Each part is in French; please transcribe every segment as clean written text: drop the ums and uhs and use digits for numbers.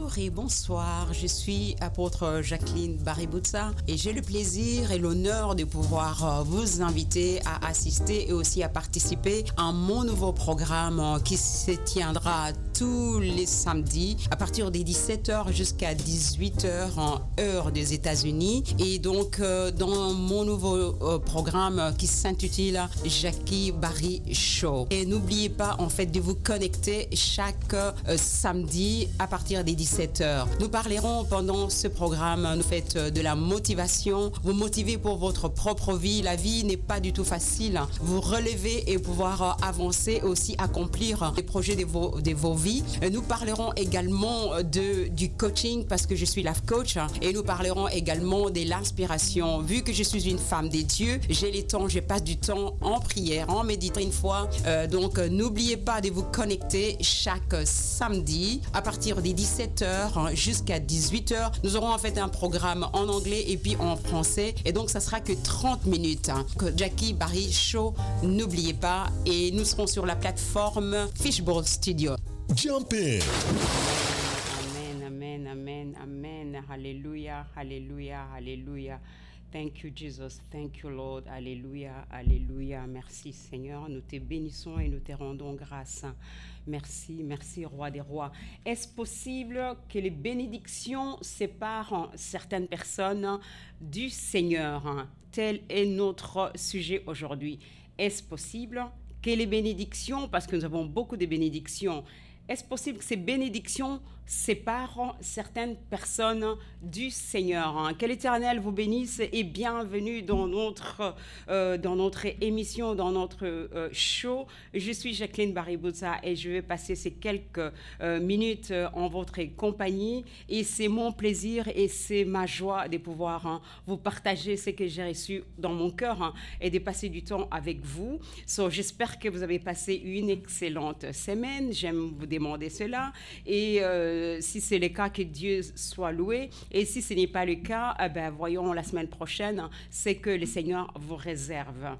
Bonjour et bonsoir, je suis apôtre Jacqueline Baributsa et j'ai le plaisir et l'honneur de pouvoir vous inviter à assister et aussi à participer à mon nouveau programme qui se tiendra tous les samedis à partir des 17h jusqu'à 18h en heure des États-Unis. Et donc dans mon nouveau programme qui s'intitule Jackie Barry Show. Et n'oubliez pas en fait de vous connecter chaque samedi à partir des 17h. Nous parlerons pendant ce programme, nous faites de la motivation, vous motivez pour votre propre vie. La vie n'est pas du tout facile. Vous relevez et pouvoir avancer, aussi accomplir les projets de vos vies. Nous parlerons également du coaching parce que je suis life coach et nous parlerons également de l'inspiration. Vu que je suis une femme des dieux, j'ai le temps, je passe du temps en prière, en méditant une fois. Donc n'oubliez pas de vous connecter chaque samedi à partir des 17h jusqu'à 18h. Nous aurons en fait un programme en anglais et puis en français et donc ça sera que 30 minutes. Jackie Barry Show, n'oubliez pas, et nous serons sur la plateforme Fishbowl Studio. Jump in. Amen, amen, amen, amen. Hallelujah, hallelujah, hallelujah. Thank you, Jesus. Thank you, Lord. Alléluia, alléluia. Merci, Seigneur. Nous te bénissons et nous te rendons grâce. Merci, merci, Roi des rois. Est-ce possible que les bénédictions séparent certaines personnes du Seigneur? Tel est notre sujet aujourd'hui. Est-ce possible que les bénédictions, parce que nous avons beaucoup de bénédictions, est-ce possible que ces bénédictions séparent certaines personnes du Seigneur? Que l'Éternel vous bénisse et bienvenue dans notre émission, dans notre show. Je suis Jacqueline Baributsa et je vais passer ces quelques minutes en votre compagnie. Et c'est mon plaisir et c'est ma joie de pouvoir vous partager ce que j'ai reçu dans mon cœur et de passer du temps avec vous. J'espère que vous avez passé une excellente semaine. J'aime vous demander cela. Et si c'est le cas, que Dieu soit loué. Et si ce n'est pas le cas, voyons la semaine prochaine ce que le Seigneur vous réserve.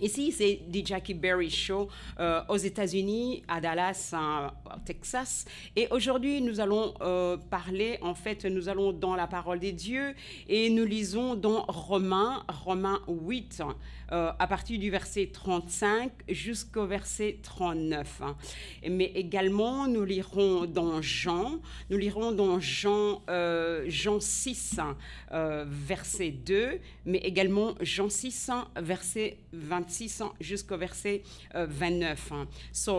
Ici, c'est du Jackie Barry Show aux États-Unis, à Dallas, au Texas. Et aujourd'hui, nous allons parler, en fait, nous allons dans la parole de Dieu et nous lisons dans Romains 8, à partir du verset 35 jusqu'au verset 39. Mais également, nous lirons dans Jean 6, verset 2, mais également Jean 6, verset 26 jusqu'au verset 29.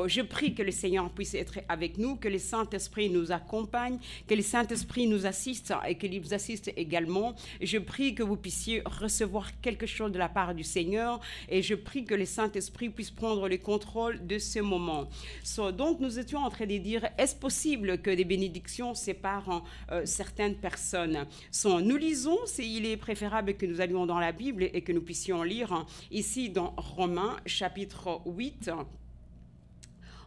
Je prie que le Seigneur puisse être avec nous, que le Saint-Esprit nous accompagne, que le Saint-Esprit nous assiste et qu'il vous assiste également. Je prie que vous puissiez recevoir quelque chose de la part du Seigneur et je prie que le Saint-Esprit puisse prendre le contrôle de ce moment. Donc nous étions en train de dire, est-ce possible que des bénédictions séparent certaines personnes? Nous lisons, il est préférable que nous allions dans la Bible et que nous puissions lire ici dans Romains chapitre 8.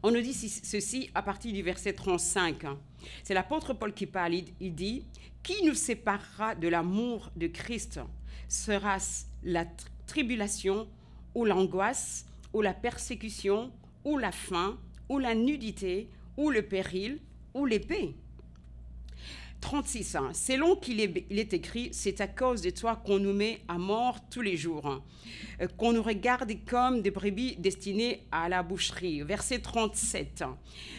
On nous dit ceci à partir du verset 35. C'est l'apôtre Paul qui parle, il dit « Qui nous séparera de l'amour de Christ? Sera-ce la tribulation ou l'angoisse ou la persécution ou la faim ou la nudité ou le péril ou l'épée ?» 36. Selon qu'il est écrit, c'est à cause de toi qu'on nous met à mort tous les jours, qu'on nous regarde comme des brebis destinées à la boucherie. Verset 37.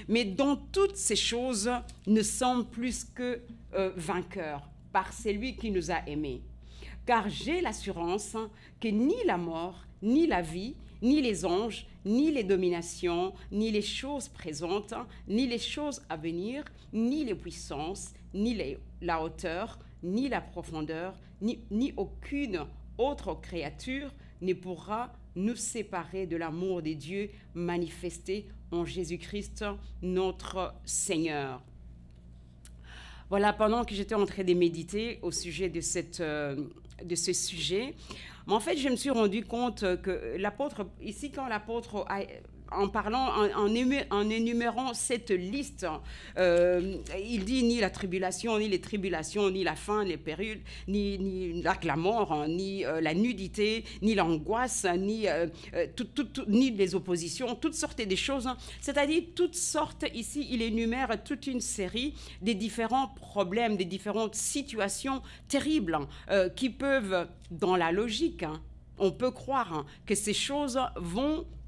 Mais dans toutes ces choses, nous sommes plus que vainqueurs par celui qui nous a aimés. Car j'ai l'assurance que ni la mort, ni la vie, ni les anges, ni les dominations, ni les choses présentes, ni les choses à venir, ni les puissances, ni la hauteur, ni la profondeur, ni aucune autre créature ne pourra nous séparer de l'amour de Dieu manifesté en Jésus-Christ, notre Seigneur. Voilà, pendant que j'étais en train de méditer au sujet de ce sujet, mais en fait, je me suis rendu compte que l'apôtre, ici, quand l'apôtre en parlant, en énumérant cette liste, il dit ni la tribulation, ni les tribulations, ni la faim, les périls, ni la mort, hein, ni la nudité, ni l'angoisse, ni les oppositions, toutes sortes de choses. Hein. C'est-à-dire toutes sortes, ici, il énumère toute une série des différents problèmes, des différentes situations terribles qui peuvent, dans la logique, hein, on peut croire hein, que ces choses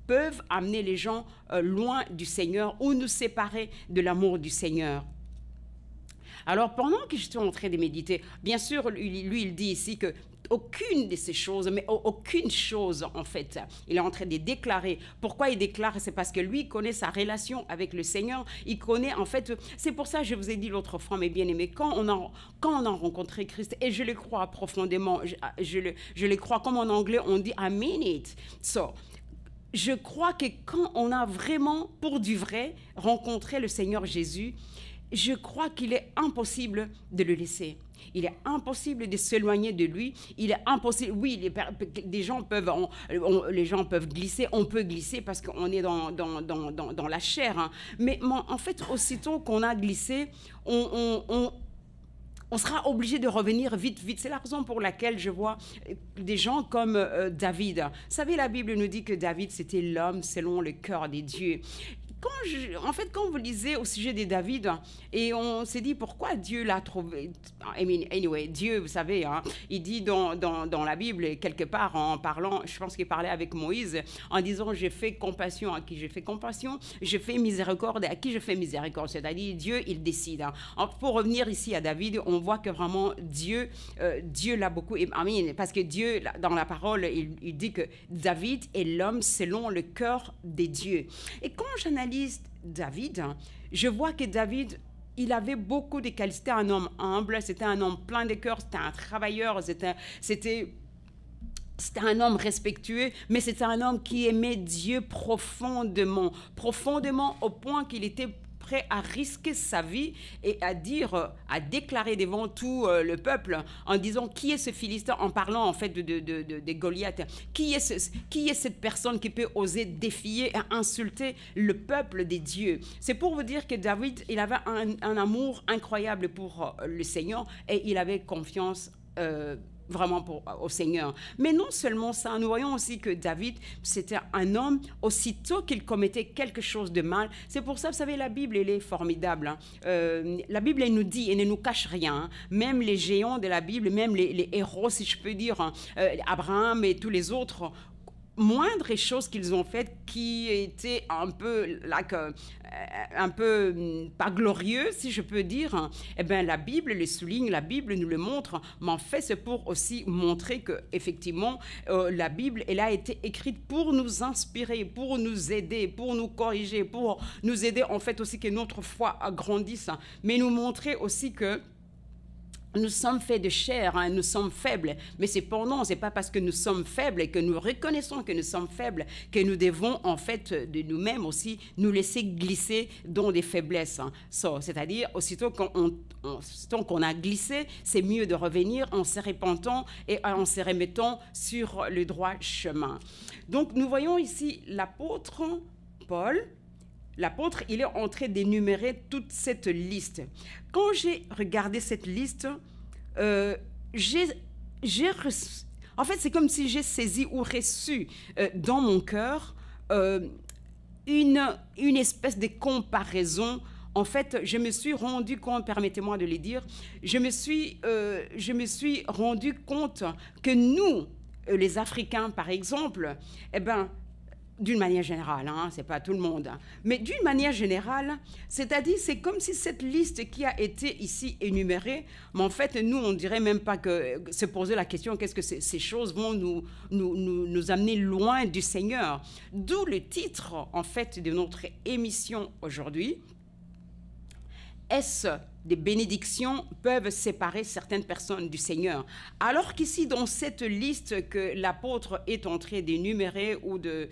peuvent amener les gens loin du Seigneur ou nous séparer de l'amour du Seigneur. Alors, pendant que je suis en train de méditer, bien sûr, lui il dit ici que aucune de ces choses, mais aucune chose, en fait, il est en train de déclarer. Pourquoi il déclare? C'est parce que lui connaît sa relation avec le Seigneur. Il connaît, en fait, c'est pour ça que je vous ai dit l'autre fois, mes bien-aimés, quand on a rencontré Christ, et je le crois profondément, je le crois, comme en anglais, on dit « I mean it ». So, je crois que quand on a vraiment, pour du vrai, rencontré le Seigneur Jésus, je crois qu'il est impossible de le laisser. Il est impossible de s'éloigner de lui. Il est impossible. Oui, les gens peuvent glisser. On peut glisser parce qu'on est dans la chair. Hein. Mais en fait, aussitôt qu'on a glissé, on sera obligé de revenir vite, vite. C'est la raison pour laquelle je vois des gens comme David. Vous savez, la Bible nous dit que David, c'était l'homme selon le cœur des dieux. Quand vous lisez au sujet de David, et on s'est dit pourquoi Dieu l'a trouvé. Anyway, Dieu, vous savez, hein, il dit dans la Bible, quelque part, en parlant, je pense qu'il parlait avec Moïse, en disant j'ai fait compassion à qui j'ai fait compassion, je fais miséricorde à qui je fais miséricorde. C'est-à-dire Dieu, il décide. Hein. Pour revenir ici à David, on voit que vraiment Dieu l'a beaucoup aimé, parce que Dieu, dans la parole, il dit que David est l'homme selon le cœur des dieux. Et quand j'analyse David, je vois que David, il avait beaucoup de qualités. C'était un homme humble, c'était un homme plein de cœur, c'était un travailleur, c'était un homme respectueux, mais c'était un homme qui aimait Dieu profondément, profondément au point qu'il était prêt à risquer sa vie et à déclarer devant tout le peuple en disant qui est ce Philistin, en parlant en fait de Goliath. Qui est cette personne qui peut oser défier et insulter le peuple des dieux? C'est pour vous dire que David, il avait un amour incroyable pour le Seigneur et il avait confiance vraiment au Seigneur. Mais non seulement ça, nous voyons aussi que David, c'était un homme, aussitôt qu'il commettait quelque chose de mal. C'est pour ça, vous savez, la Bible, elle est formidable. Hein. La Bible, elle nous dit, elle ne nous cache rien. Hein. Même les géants de la Bible, même les héros, si je peux dire, hein, Abraham et tous les autres, moindres choses qu'ils ont faites qui étaient un peu pas glorieux, si je peux dire, eh bien la Bible le souligne, la Bible nous le montre, mais en fait c'est pour aussi montrer que effectivement la Bible, elle a été écrite pour nous inspirer, pour nous aider, pour nous corriger, pour nous aider en fait aussi que notre foi grandisse, mais nous montrer aussi que nous sommes faits de chair, hein, nous sommes faibles, mais cependant, ce n'est pas parce que nous sommes faibles et que nous reconnaissons que nous sommes faibles que nous devons en fait de nous-mêmes aussi nous laisser glisser dans des faiblesses. Hein. C'est-à-dire, aussitôt qu'on a glissé, c'est mieux de revenir en se repentant et en se remettant sur le droit chemin. Donc, nous voyons ici l'apôtre Paul. L'apôtre, il est en train d'énumérer toute cette liste. Quand j'ai regardé cette liste, en fait, c'est comme si j'ai saisi ou reçu dans mon cœur une espèce de comparaison. En fait, je me suis rendu compte, permettez-moi de le dire, je me suis rendu compte que nous, les Africains, par exemple, eh ben, d'une manière générale, hein, c'est pas tout le monde, hein, mais d'une manière générale, c'est-à-dire c'est comme si cette liste qui a été ici énumérée, mais en fait nous on dirait même pas que se poser la question qu'est-ce que ces choses vont nous amener loin du Seigneur. D'où le titre en fait de notre émission aujourd'hui. Est-ce des bénédictions peuvent séparer certaines personnes du Seigneur? Alors qu'ici, dans cette liste que l'apôtre est en train d'énumérer ou de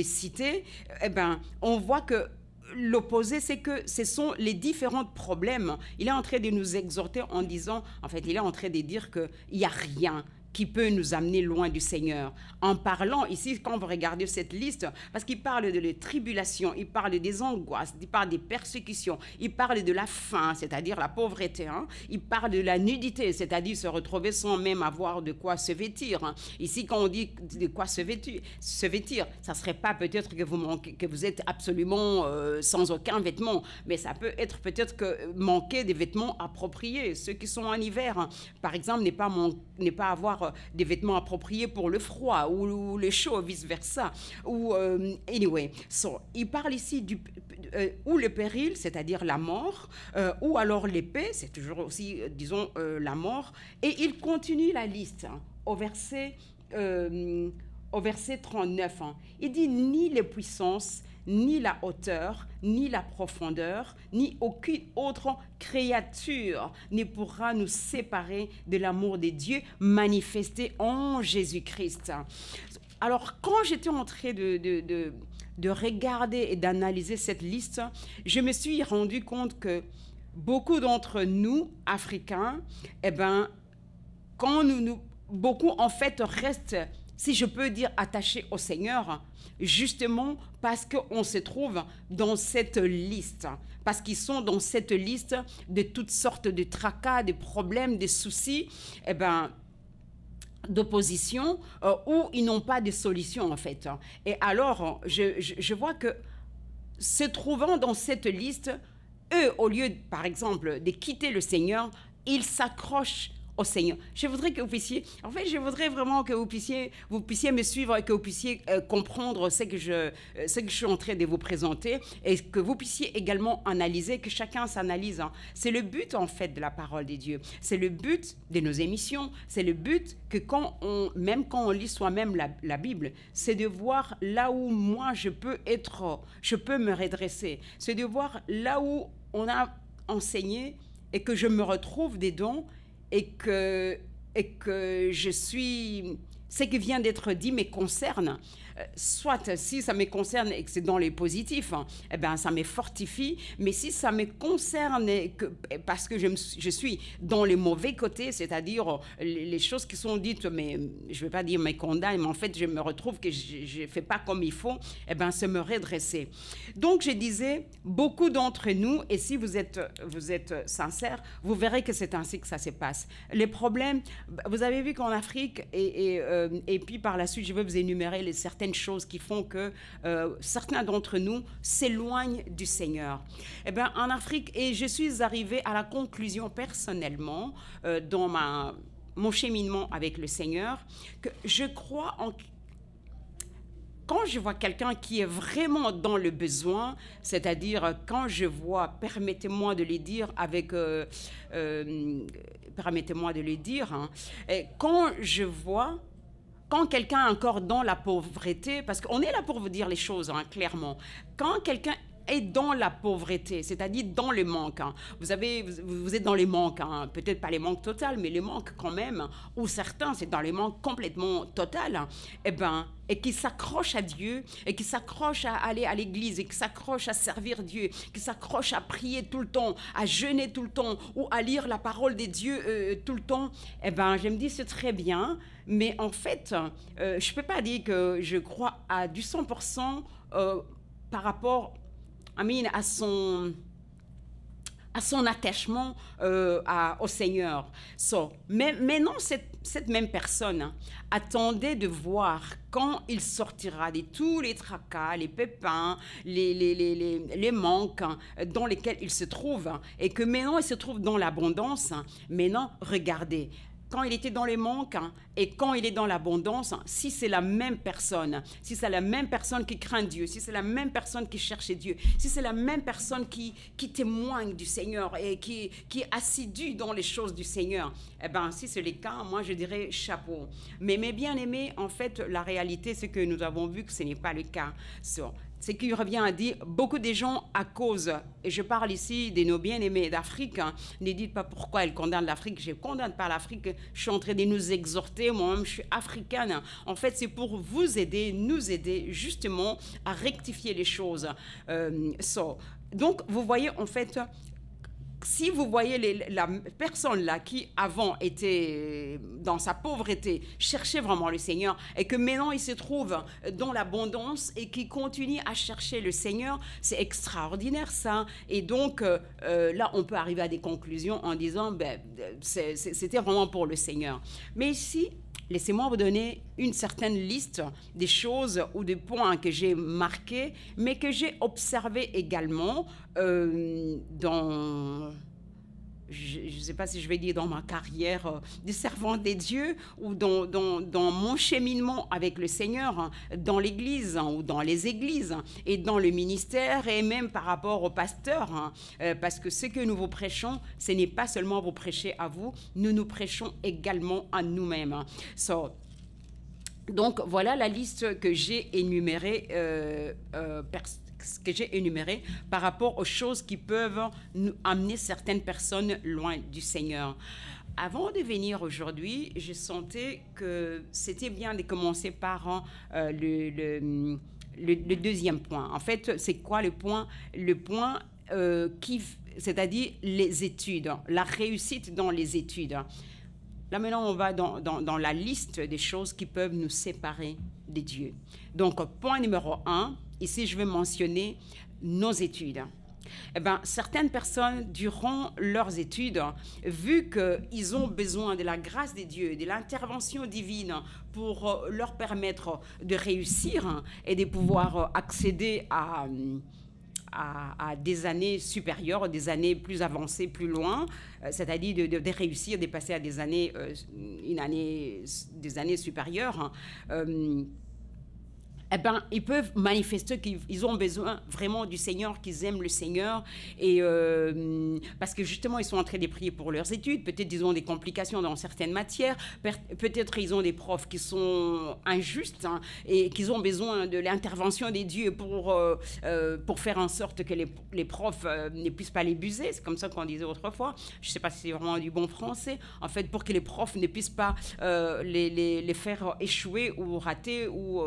citer, eh ben, on voit que l'opposé, c'est que ce sont les différents problèmes. Il est en train de nous exhorter en disant, en fait, il est en train de dire qu'il n'y a rien qui peut nous amener loin du Seigneur. En parlant ici, quand vous regardez cette liste, parce qu'il parle de les tribulations, il parle des angoisses, il parle des persécutions, il parle de la faim, c'est-à-dire la pauvreté, hein. Il parle de la nudité, c'est-à-dire se retrouver sans même avoir de quoi se vêtir, hein. Ici, quand on dit de quoi se vêtir, ça ne serait pas peut-être que vous manquez, que vous êtes absolument sans aucun vêtement, mais ça peut être peut-être que manquer des vêtements appropriés. Ceux qui sont en hiver, hein, par exemple, n'est pas avoir des vêtements appropriés pour le froid ou le chaud, vice-versa. Ou, anyway, so, il parle ici ou le péril, c'est-à-dire la mort, ou alors l'épée, c'est toujours aussi, disons, la mort. Et il continue la liste, hein, au verset 39. Hein. Il dit « Ni les puissances, ni la hauteur, ni la profondeur, ni aucune autre créature ne pourra nous séparer de l'amour de Dieu manifesté en Jésus-Christ. » Alors, quand j'étais en train de regarder et d'analyser cette liste, je me suis rendu compte que beaucoup d'entre nous, Africains, eh ben, beaucoup en fait restent, si je peux dire, attachés au Seigneur, justement parce qu'on se trouve dans cette liste, parce qu'ils sont dans cette liste de toutes sortes de tracas, de problèmes, de soucis, eh ben, d'opposition, où ils n'ont pas de solution en fait. Et alors, je vois que se trouvant dans cette liste, eux, au lieu, par exemple, de quitter le Seigneur, ils s'accrochent au Seigneur. Je voudrais que vous puissiez, en fait, je voudrais vraiment que vous puissiez me suivre et que vous puissiez comprendre ce que je suis en train de vous présenter et que vous puissiez également analyser, que chacun s'analyse. Hein. C'est le but, en fait, de la parole de Dieu. C'est le but de nos émissions. C'est le but que même quand on lit soi-même la Bible, c'est de voir là où moi je peux me redresser. C'est de voir là où on a enseigné et que je me retrouve dedans et que je suis... Ce qui vient d'être dit me concerne. Soit si ça me concerne et que c'est dans les positifs, hein, eh ben, ça me fortifie. Mais si ça me concerne parce que je suis dans les mauvais côtés, c'est-à-dire les choses qui sont dites, mais je ne vais pas dire mes condamnes, mais en fait, je me retrouve que je ne fais pas comme il faut, eh ben, c'est me redresser. Donc, je disais, beaucoup d'entre nous, et si vous êtes sincères, vous verrez que c'est ainsi que ça se passe. Les problèmes, vous avez vu qu'en Afrique, et puis par la suite, je vais vous énumérer certaines choses qui font que certains d'entre nous s'éloignent du Seigneur. Eh bien, en Afrique, et je suis arrivée à la conclusion personnellement dans mon cheminement avec le Seigneur, que je crois quand je vois quelqu'un qui est vraiment dans le besoin, c'est-à-dire quand je vois, permettez-moi de le dire hein, quand je vois quand quelqu'un est encore dans la pauvreté, parce qu'on est là pour vous dire les choses, hein, clairement. Quand quelqu'un est dans la pauvreté, c'est-à-dire dans le manque, hein. Vous êtes dans les manques, hein. Peut-être pas les manques totales, mais les manques quand même, ou certains, c'est dans les manques complètement totales, hein. Et qui s'accrochent à Dieu, et qui s'accrochent à aller à l'église, et qui s'accrochent à servir Dieu, qui s'accrochent à prier tout le temps, à jeûner tout le temps, ou à lire la parole de Dieu tout le temps, je me dis c'est très bien, mais en fait, je ne peux pas dire que je crois à du 100% par rapport à son attachement au Seigneur. Mais maintenant, cette même personne attendait de voir quand il sortira de tous les tracas, les pépins, les manques dans lesquels il se trouve, et que maintenant il se trouve dans l'abondance. Maintenant, regardez. Quand il était dans les manques et quand il est dans l'abondance, si c'est la même personne, si c'est la même personne qui craint Dieu, si c'est la même personne qui cherche Dieu, si c'est la même personne qui témoigne du Seigneur et qui est assidue dans les choses du Seigneur, si c'est le cas, moi je dirais chapeau. Mais mes bien-aimés, en fait, la réalité, c'est que nous avons vu que ce n'est pas le cas. Ce qui revient à dire, beaucoup de gens à cause, et je parle ici de nos bien-aimés d'Afrique, hein, ne dites pas pourquoi ils condamnent l'Afrique, je ne condamne pas l'Afrique, je suis en train de nous exhorter, moi-même je suis africaine. En fait, c'est pour vous aider, nous aider justement à rectifier les choses. Donc, vous voyez, en fait, si vous voyez la personne là qui avant était dans sa pauvreté, cherchait vraiment le Seigneur, et que maintenant il se trouve dans l'abondance et qui continue à chercher le Seigneur, c'est extraordinaire ça. Et donc là, on peut arriver à des conclusions en disant, ben, c'était vraiment pour le Seigneur. Mais ici, laissez-moi vous donner une certaine liste des choses ou des points que j'ai marqués, mais que j'ai observés également dans... Je ne sais pas si je vais dire dans ma carrière de servante des dieux ou dans mon cheminement avec le Seigneur, hein, dans l'Église hein, ou dans les églises et dans le ministère et même par rapport aux pasteurs. Hein, parce que ce que nous vous prêchons, ce n'est pas seulement vous prêcher à vous, nous prêchons également à nous-mêmes. Hein. Donc voilà la liste que j'ai énumérée par rapport aux choses qui peuvent nous amener certaines personnes loin du Seigneur. Avant de venir aujourd'hui, je sentais que c'était bien de commencer par le deuxième point. En fait, c'est quoi le point? Le point c'est-à-dire les études, la réussite dans les études. Là, maintenant, on va dans la liste des choses qui peuvent nous séparer de Dieu. Donc, point numéro 1, ici, je vais mentionner nos études. Eh bien, certaines personnes, durant leurs études, vu qu'ils ont besoin de la grâce de Dieu, de l'intervention divine pour leur permettre de réussir et de pouvoir accéder à des années supérieures, des années plus avancées, plus loin, c'est-à-dire de réussir, de passer à des années, des années supérieures, eh ben, ils peuvent manifester qu'ils ont besoin vraiment du Seigneur, qu'ils aiment le Seigneur, et parce que justement, ils sont en train de prier pour leurs études, peut-être ils ont des complications dans certaines matières, peut-être ils ont des profs qui sont injustes hein, et qu'ils ont besoin de l'intervention des dieux pour faire en sorte que les profs ne puissent pas les buser, c'est comme ça qu'on disait autrefois, je ne sais pas si c'est vraiment du bon français, en fait, pour que les profs ne puissent pas les faire échouer ou rater ou...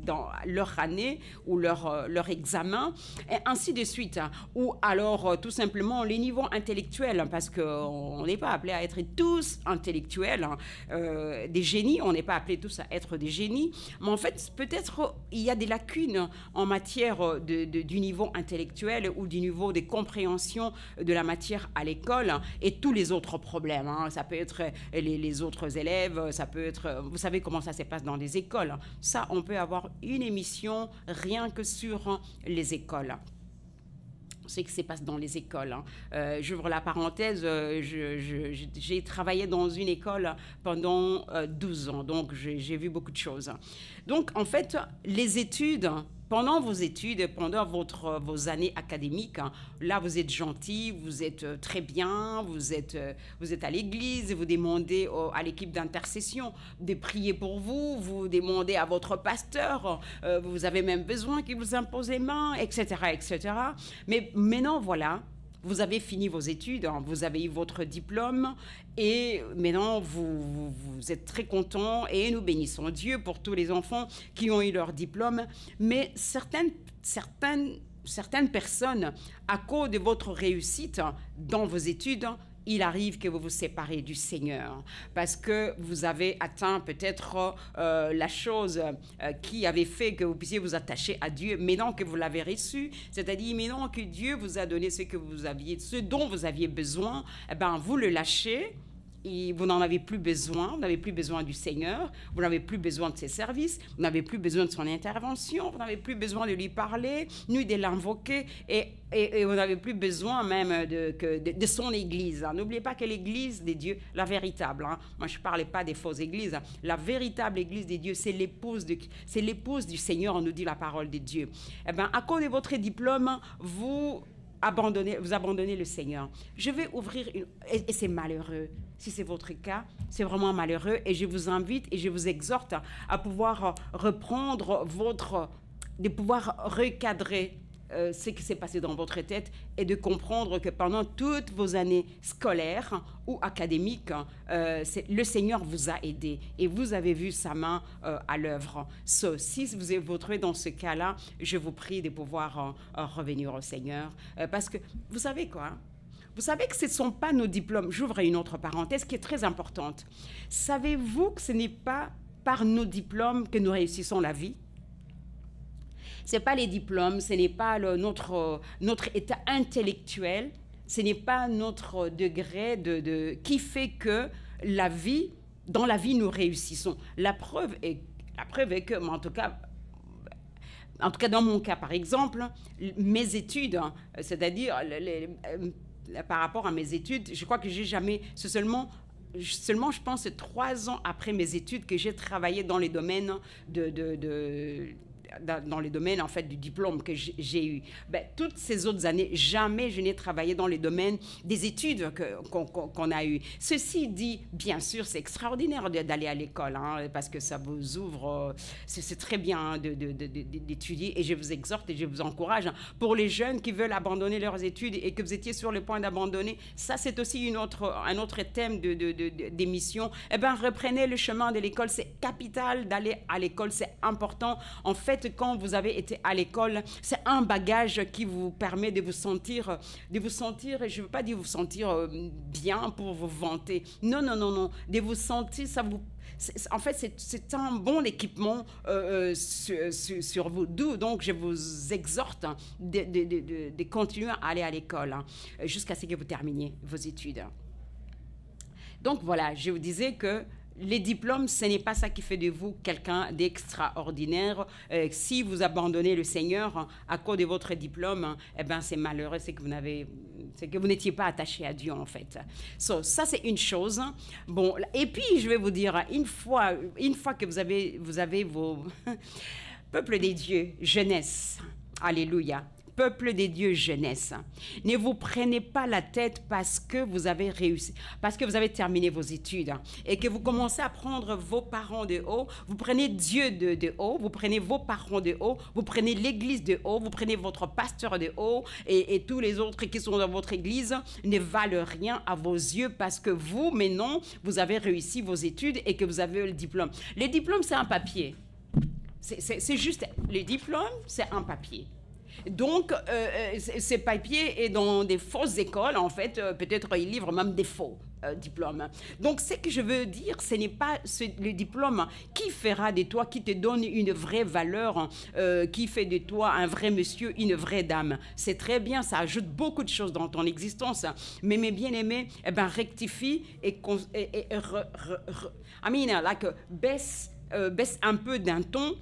dans leur année ou leur examen, et ainsi de suite. Ou alors, tout simplement, les niveaux intellectuels, parce qu'on n'est pas appelé à être tous intellectuels, des génies, on n'est pas appelés tous à être des génies, mais en fait, peut-être il y a des lacunes en matière du niveau intellectuel ou du niveau de compréhension de la matière à l'école et tous les autres problèmes. Hein. Ça peut être les autres élèves, ça peut être... Vous savez comment ça se passe dans les écoles. Ça, on peut avoir une émission rien que sur les écoles. Ce qui se passe dans les écoles. Hein. J'ouvre la parenthèse, j'ai travaillé dans une école pendant 12 ans, donc j'ai vu beaucoup de choses. Donc, en fait, les études... Pendant vos études, pendant vos années académiques, hein, là, vous êtes gentil, vous êtes très bien, vous êtes à l'église, vous demandez à l'équipe d'intercession de prier pour vous, vous demandez à votre pasteur, vous avez même besoin qu'il vous impose les mains, etc., etc. Mais maintenant, voilà, vous avez fini vos études, hein, vous avez eu votre diplôme et maintenant vous êtes très content et nous bénissons Dieu pour tous les enfants qui ont eu leur diplôme. Mais certaines personnes, à cause de votre réussite dans vos études, il arrive que vous vous séparez du Seigneur parce que vous avez atteint peut-être la chose qui avait fait que vous puissiez vous attacher à Dieu, mais non que vous l'avez reçu, c'est-à-dire mais non que Dieu vous a donné ce dont vous aviez besoin, eh ben, vous le lâchez. Et vous n'en avez plus besoin, vous n'avez plus besoin du Seigneur, vous n'avez plus besoin de ses services, vous n'avez plus besoin de son intervention, vous n'avez plus besoin de lui parler, ni de l'invoquer, et vous n'avez plus besoin même de son église. Hein. N'oubliez pas que l'église des dieux, la véritable, hein, moi je ne parlais pas des fausses églises, hein, la véritable église des dieux, c'est l'épouse du Seigneur, nous dit la parole de Dieu. Eh bien, à cause de votre diplôme, vous abandonnez le Seigneur. Je vais ouvrir et c'est malheureux. Si c'est votre cas, c'est vraiment malheureux et je vous invite et je vous exhorte à pouvoir reprendre de pouvoir recadrer ce qui s'est passé dans votre tête et de comprendre que pendant toutes vos années scolaires ou académiques, le Seigneur vous a aidé et vous avez vu sa main à l'œuvre. Si vous vous trouvez dans ce cas-là, je vous prie de pouvoir revenir au Seigneur parce que vous savez quoi, Vous savez que ce ne sont pas nos diplômes. J'ouvre une autre parenthèse qui est très importante. Savez-vous que ce n'est pas par nos diplômes que nous réussissons la vie? Ce n'est pas les diplômes, ce n'est pas notre état intellectuel, ce n'est pas notre degré qui fait que dans la vie, nous réussissons. La preuve est que, en tout cas dans mon cas par exemple, mes études, c'est-à-dire par rapport à mes études, je crois que j'ai jamais, c'est seulement je pense 3 ans après mes études que j'ai travaillé dans les domaines dans les domaines en fait du diplôme que j'ai eu. Toutes ces autres années, jamais je n'ai travaillé dans les domaines des études qu'on a eues. Ceci dit, bien sûr, c'est extraordinaire d'aller à l'école, hein, parce que ça vous ouvre, c'est très bien d'étudier, et je vous exhorte et je vous encourage. Hein, pour les jeunes qui veulent abandonner leurs études et que vous étiez sur le point d'abandonner, ça c'est aussi un autre thème d'émission. Eh bien, reprenez le chemin de l'école, c'est capital d'aller à l'école, c'est important. En fait, quand vous avez été à l'école, c'est un bagage qui vous permet de vous sentir, et je ne veux pas dire vous sentir bien pour vous vanter. Non, non, non, non. De vous sentir, en fait, c'est un bon équipement sur vous. D'où, donc, je vous exhorte de continuer à aller à l'école jusqu'à ce que vous terminiez vos études. Donc, voilà, je vous disais que les diplômes, ce n'est pas ça qui fait de vous quelqu'un d'extraordinaire. Si vous abandonnez le Seigneur à cause de votre diplôme, eh ben, c'est malheureux, c'est que vous n'étiez pas attaché à Dieu, en fait. Ça, c'est une chose. Bon, et puis, je vais vous dire, une fois que vous avez vos peuple des dieux, jeunesse, alléluia, peuple des dieux jeunesse. Ne vous prenez pas la tête parce que vous avez réussi, parce que vous avez terminé vos études et que vous commencez à prendre vos parents de haut. Vous prenez Dieu de haut, vous prenez vos parents de haut, vous prenez l'église de haut, vous prenez votre pasteur de haut et tous les autres qui sont dans votre église ne valent rien à vos yeux parce que vous, mais non, vous avez réussi vos études et que vous avez le diplôme. Les diplômes, c'est un papier. C'est juste, les diplômes, c'est un papier. Donc, ces papiers est dans des fausses écoles, en fait, peut-être ils livrent même des faux diplômes. Donc, ce que je veux dire, ce n'est pas le diplôme qui fera de toi, qui te donne une vraie valeur, qui fait de toi un vrai monsieur, une vraie dame. C'est très bien, ça ajoute beaucoup de choses dans ton existence. Mais mes bien-aimés, eh ben, rectifie baisse un peu d'un ton,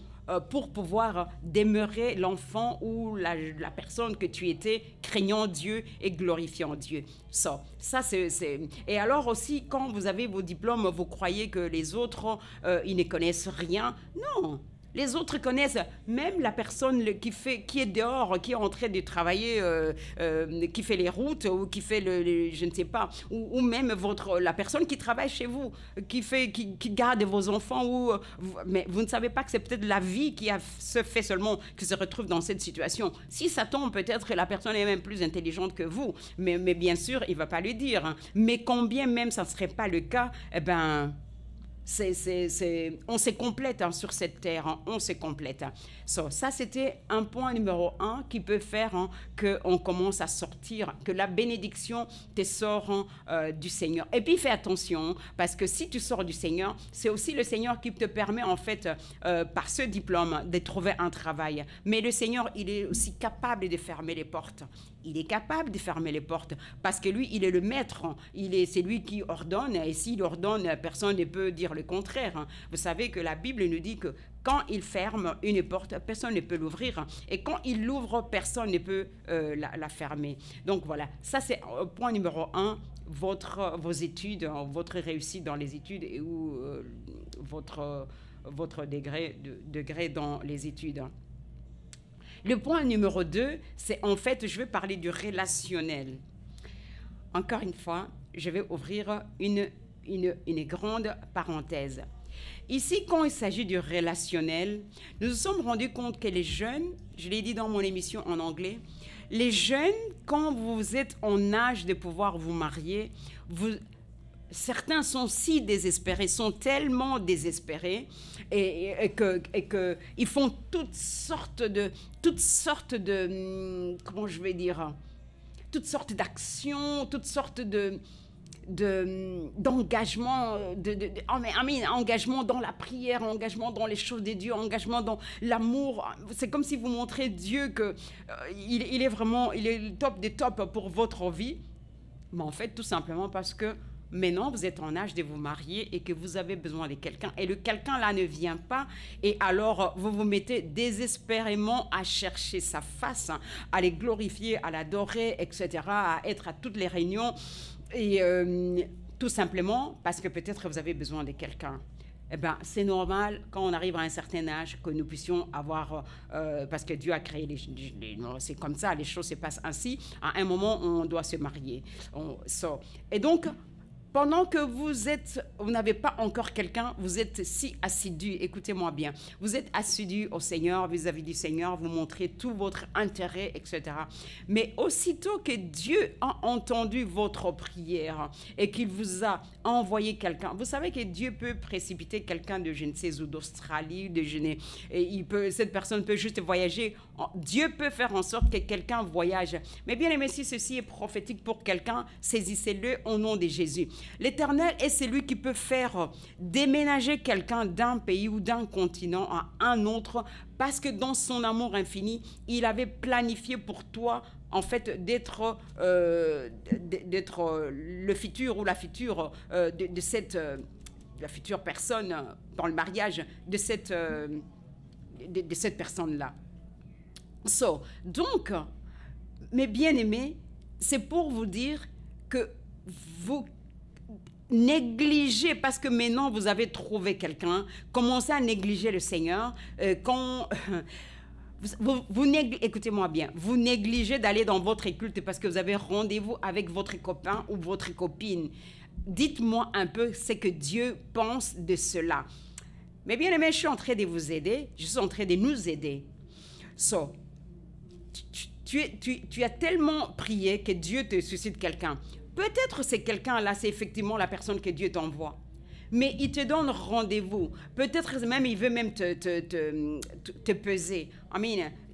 pour pouvoir demeurer l'enfant ou la personne que tu étais, craignant Dieu et glorifiant Dieu. Ça c'est... Et alors aussi, quand vous avez vos diplômes, vous croyez que les autres, ils ne connaissent rien. Non. Les autres connaissent, même la personne qui est dehors, qui est en train de travailler, qui fait les routes ou qui fait je ne sais pas, ou même la personne qui travaille chez vous, qui garde vos enfants, mais vous ne savez pas que c'est peut-être la vie se fait seulement, qui se retrouve dans cette situation. Si ça tombe, peut-être que la personne est même plus intelligente que vous, mais bien sûr, il ne va pas le dire. Hein. Mais combien même ça ne serait pas le cas, eh ben... on se complète sur cette terre, hein, on se complète. Ça, c'était un point numéro 1 qui peut faire qu'on commence à sortir, que la bénédiction te sort du Seigneur. Et puis, fais attention, parce que si tu sors du Seigneur, c'est aussi le Seigneur qui te permet, en fait, par ce diplôme, de trouver un travail. Mais le Seigneur, il est aussi capable de fermer les portes. Il est capable de fermer les portes, parce que lui, il est le maître. C'est lui qui ordonne, et s'il ordonne, personne ne peut dire le contraire. Vous savez que la Bible nous dit que quand il ferme une porte, personne ne peut l'ouvrir. Et quand il l'ouvre, personne ne peut la fermer. Donc voilà, ça c'est point numéro 1, vos études, votre réussite dans les études ou votre degré dans les études. Le point numéro 2, c'est en fait, je vais parler du relationnel. Encore une fois, je vais ouvrir une grande parenthèse. Ici, quand il s'agit du relationnel, nous nous sommes rendus compte que les jeunes, je l'ai dit dans mon émission en anglais, les jeunes, quand vous êtes en âge de pouvoir vous marier, certains sont si désespérés, sont tellement désespérés et que ils font toutes sortes de comment je vais dire, toutes sortes d'actions, toutes sortes d'engagement, engagement dans la prière, engagement dans les choses de Dieu, engagement dans l'amour. C'est comme si vous montrez Dieu que il est vraiment, il est le top des tops pour votre vie. Mais en fait, tout simplement parce que maintenant, vous êtes en âge de vous marier et que vous avez besoin de quelqu'un. Et le quelqu'un là ne vient pas. Et alors, vous vous mettez désespérément à chercher sa face, hein, à les glorifier, à l'adorer, etc., à être à toutes les réunions. Et tout simplement parce que peut-être vous avez besoin de quelqu'un. Eh bien, c'est normal quand on arrive à un certain âge que nous puissions avoir, parce que Dieu a créé c'est comme ça, les choses se passent ainsi. À un moment, on doit se marier. Et donc, pendant que vous n'avez pas encore quelqu'un, vous êtes si assidu, écoutez-moi bien, vous êtes assidu au Seigneur, vis-à-vis du Seigneur, vous montrez tout votre intérêt, etc. Mais aussitôt que Dieu a entendu votre prière et qu'il vous a envoyé quelqu'un, vous savez que Dieu peut précipiter quelqu'un de je ne sais où, d'Australie, et cette personne peut juste voyager. Dieu peut faire en sorte que quelqu'un voyage. Mais bien aimé, si ceci est prophétique pour quelqu'un, saisissez-le au nom de Jésus. L'Éternel est celui qui peut faire déménager quelqu'un d'un pays ou d'un continent à un autre parce que dans son amour infini, il avait planifié pour toi en fait d'être le futur ou la future de cette la future personne dans le mariage de cette personne-là. Donc, mes bien-aimés, c'est pour vous dire que vous négligez, parce que maintenant vous avez trouvé quelqu'un, commencez à négliger le Seigneur. Écoutez-moi bien, vous négligez d'aller dans votre culte parce que vous avez rendez-vous avec votre copain ou votre copine. Dites-moi un peu ce que Dieu pense de cela. Mais bien aimé, je suis en train de vous aider, je suis en train de nous aider. Tu as tellement prié que Dieu te suscite quelqu'un. Peut-être c'est quelqu'un-là, c'est effectivement la personne que Dieu t'envoie. Mais il te donne rendez-vous. Peut-être même, il veut même te peser.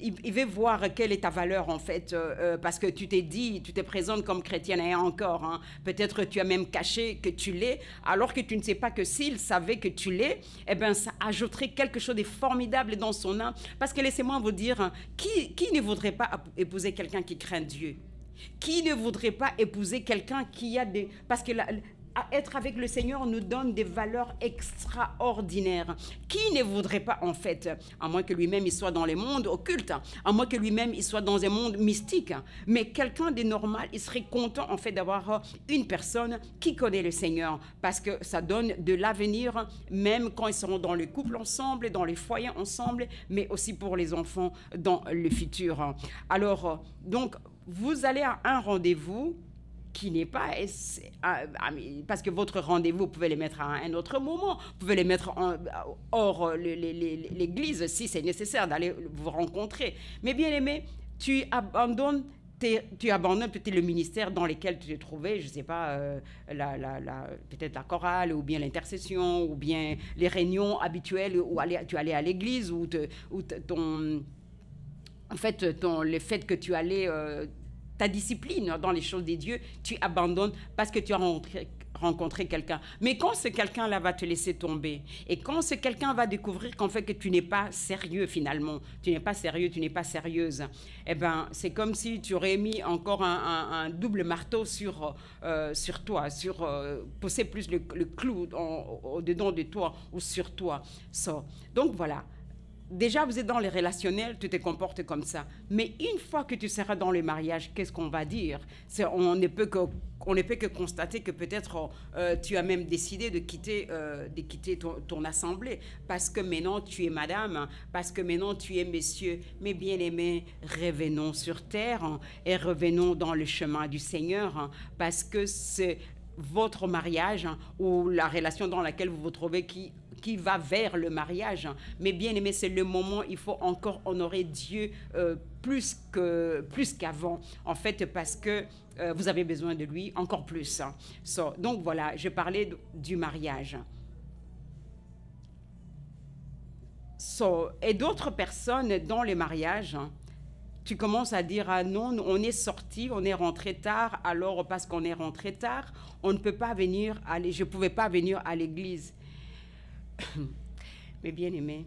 Il veut voir quelle est ta valeur, en fait, parce que tu t'es dit, tu te présentes comme chrétienne et encore. Hein, peut-être tu as même caché que tu l'es, alors que tu ne sais pas que s'il savait que tu l'es, eh bien, ça ajouterait quelque chose de formidable dans son âme. Parce que laissez-moi vous dire, hein, qui ne voudrait pas épouser quelqu'un qui craint Dieu? Qui ne voudrait pas épouser quelqu'un qui a des... Parce que être avec le Seigneur nous donne des valeurs extraordinaires. Qui ne voudrait pas, en fait, à moins que lui-même il soit dans les mondes occultes, à moins que lui-même il soit dans un monde mystique, mais quelqu'un de normal, il serait content, en fait, d'avoir une personne qui connaît le Seigneur, parce que ça donne de l'avenir, même quand ils seront dans le couple ensemble, dans les foyers ensemble, mais aussi pour les enfants dans le futur. Alors, donc, vous allez à un rendez-vous qui n'est pas... Parce que votre rendez-vous, vous pouvez les mettre à un autre moment, vous pouvez les mettre hors l'église si c'est nécessaire d'aller vous rencontrer. Mais bien aimé, tu abandonnes peut-être le ministère dans lequel tu te trouvais, je ne sais pas, peut-être la chorale, ou bien l'intercession, ou bien les réunions habituelles où tu allais à l'église, le fait que tu allais... ta discipline dans les choses de Dieu, tu abandonnes parce que tu as rencontré quelqu'un. Mais quand ce quelqu'un-là va te laisser tomber, et quand ce quelqu'un va découvrir qu'en fait que tu n'es pas sérieux finalement, tu n'es pas sérieux, tu n'es pas sérieuse, eh ben c'est comme si tu aurais mis encore un double marteau sur toi, pousser plus le clou au-dedans de toi ou sur toi. Donc voilà. Déjà, vous êtes dans les relationnels, tu te comportes comme ça. Mais une fois que tu seras dans le mariage, qu'est-ce qu'on va dire? On ne peut que constater que peut-être tu as même décidé de quitter ton assemblée. Parce que maintenant, tu es madame, parce que maintenant, tu es monsieur. Mais bien aimés, revenons sur terre et revenons dans le chemin du Seigneur. Parce que c'est votre mariage ou la relation dans laquelle vous vous trouvez qui va vers le mariage. Mais bien aimé, c'est le moment, il faut encore honorer Dieu plus qu'avant, en fait, parce que vous avez besoin de lui encore plus. Donc voilà, je parlais du mariage. Et d'autres personnes dans le mariage tu commences à dire, ah non, on est sorti, on est rentré tard, alors parce qu'on est rentré tard, on ne peut pas venir, je ne pouvais pas venir à l'église. Mais bien aimé,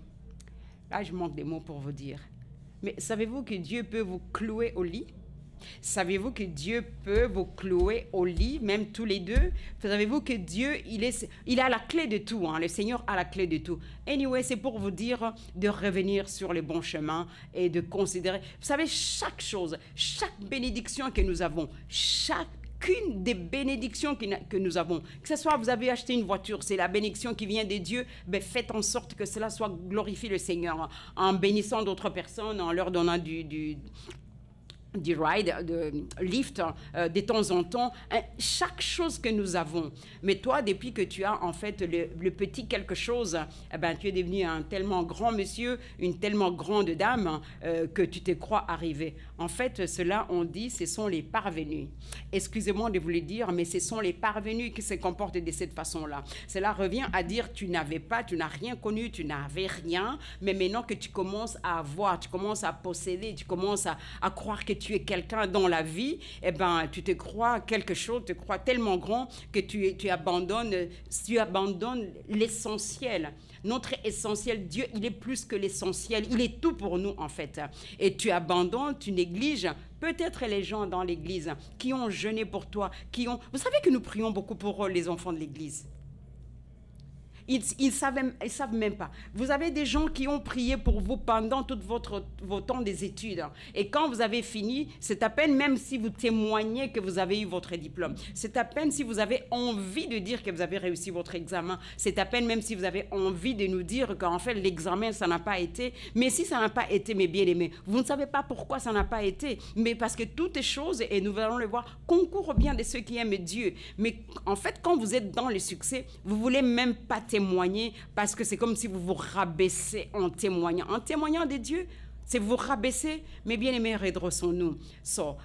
là je manque des mots pour vous dire. Mais savez-vous que Dieu peut vous clouer au lit? Savez-vous que Dieu peut vous clouer au lit, même tous les deux? Savez-vous que Dieu, il a la clé de tout, hein? Le Seigneur a la clé de tout. Anyway, c'est pour vous dire de revenir sur les bons chemins et de considérer. Vous savez, chaque chose, chaque bénédiction que nous avons, chacune des bénédictions que nous avons, que ce soit vous avez acheté une voiture, c'est la bénédiction qui vient de Dieu, ben faites en sorte que cela soit glorifie le Seigneur, en bénissant d'autres personnes, en leur donnant du ride, de lift de temps en temps, chaque chose que nous avons. Mais toi, depuis que tu as en fait le petit quelque chose, eh ben, tu es devenu un tellement grand monsieur, une tellement grande dame que tu te crois arrivé. En fait, cela, on dit, ce sont les parvenus. Excusez-moi de vous le dire, mais ce sont les parvenus qui se comportent de cette façon-là. Cela revient à dire, tu n'as rien connu, tu n'avais rien, mais maintenant que tu commences à avoir, tu commences à posséder, tu commences à croire que tu es quelqu'un dans la vie, eh ben, tu te crois quelque chose, tu te crois tellement grand que tu abandonnes l'essentiel. Notre essentiel, Dieu, il est plus que l'essentiel. Il est tout pour nous, en fait. Et tu abandonnes, tu négliges peut-être les gens dans l'église qui ont jeûné pour toi, Vous savez que nous prions beaucoup pour les enfants de l'église. Ils savent même pas. Vous avez des gens qui ont prié pour vous pendant tout vos temps des études. Et quand vous avez fini, c'est à peine même si vous témoignez que vous avez eu votre diplôme. C'est à peine si vous avez envie de dire que vous avez réussi votre examen. C'est à peine même si vous avez envie de nous dire qu'en fait, l'examen, ça n'a pas été. Mais si ça n'a pas été, mes bien-aimés, vous ne savez pas pourquoi ça n'a pas été. Mais parce que toutes les choses, et nous allons le voir, concourent bien de ceux qui aiment Dieu. Mais en fait, quand vous êtes dans le succès, vous ne voulez même pas témoigner parce que c'est comme si vous vous rabaissez en témoignant. En témoignant de Dieu, c'est vous rabaisser, mais bien aimés, redressons-nous.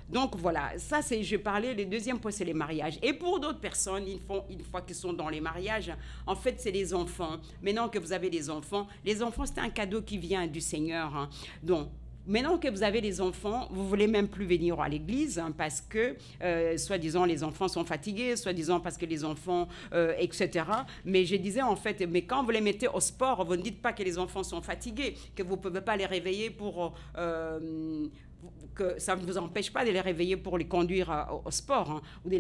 Donc voilà, ça c'est, je parlais, le deuxième point c'est les mariages. Et pour d'autres personnes, une fois qu'ils sont dans les mariages, en fait c'est les enfants. Maintenant que vous avez les enfants c'est un cadeau qui vient du Seigneur. Hein. Donc, maintenant que vous avez des enfants, vous ne voulez même plus venir à l'église hein, parce que, soi-disant, les enfants sont fatigués, soi-disant parce que les enfants, etc. Mais je disais en fait, mais quand vous les mettez au sport, vous ne dites pas que les enfants sont fatigués, que vous ne pouvez pas les réveiller pour... que ça ne vous empêche pas de les réveiller pour les conduire au sport hein, ou de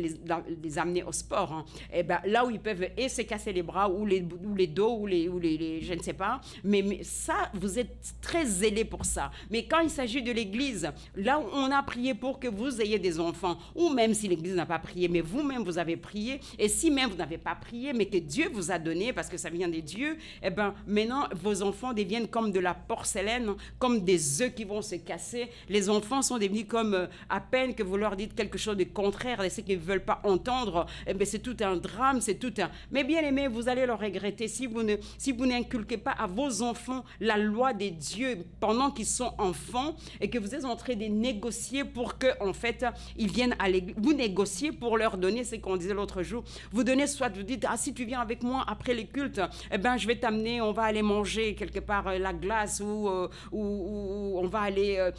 les amener au sport. Hein. Et ben, là où ils peuvent se casser les bras ou les dos ou les je ne sais pas. Mais ça, vous êtes très zélés pour ça. Mais quand il s'agit de l'église, là où on a prié pour que vous ayez des enfants, ou même si l'église n'a pas prié, mais vous-même vous avez prié, et si même vous n'avez pas prié, mais que Dieu vous a donné, parce que ça vient de Dieu, eh ben, maintenant vos enfants deviennent comme de la porcelaine, comme des œufs qui vont se casser. Les enfants sont devenus comme à peine que vous leur dites quelque chose de contraire de ce qu'ils ne veulent pas entendre, eh bien, c'est tout un drame, c'est tout un... Mais bien aimé, vous allez le regretter si vous n'inculquez pas à vos enfants la loi des dieux pendant qu'ils sont enfants et que vous êtes en train de négocier pour que, en fait, ils viennent à l'église. Vous négociez pour leur donner ce qu'on disait l'autre jour. Vous donnez soit, vous dites, ah, si tu viens avec moi après les cultes, eh ben, je vais t'amener, on va aller manger quelque part la glace ou on va aller...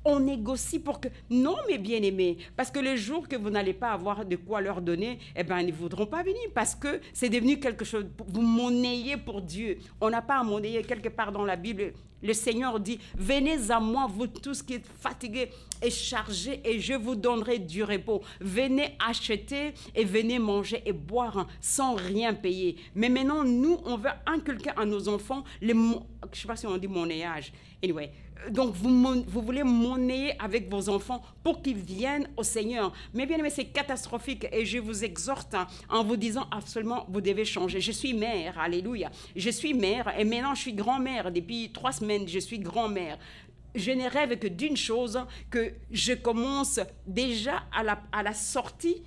On négocie pour que... Non, mes bien-aimés, parce que les jours que vous n'allez pas avoir de quoi leur donner, eh ben, ils ne voudront pas venir parce que c'est devenu quelque chose... Vous monnayez pour Dieu. On n'a pas à monnayer quelque part dans la Bible. Le Seigneur dit, venez à moi, vous tous qui êtes fatigués et chargés, et je vous donnerai du repos. Venez acheter et venez manger et boire sans rien payer. Mais maintenant, nous, on veut inculquer à nos enfants, je ne sais pas si on dit monnayage. Anyway, donc vous voulez monnayer avec vos enfants pour qu'ils viennent au Seigneur. Mais bien aimé, c'est catastrophique et je vous exhorte en vous disant absolument, vous devez changer. Je suis mère, alléluia. Je suis mère et maintenant je suis grand-mère. Depuis 3 semaines, je suis grand-mère. Je ne rêve que d'une chose, que je commence déjà à la sortie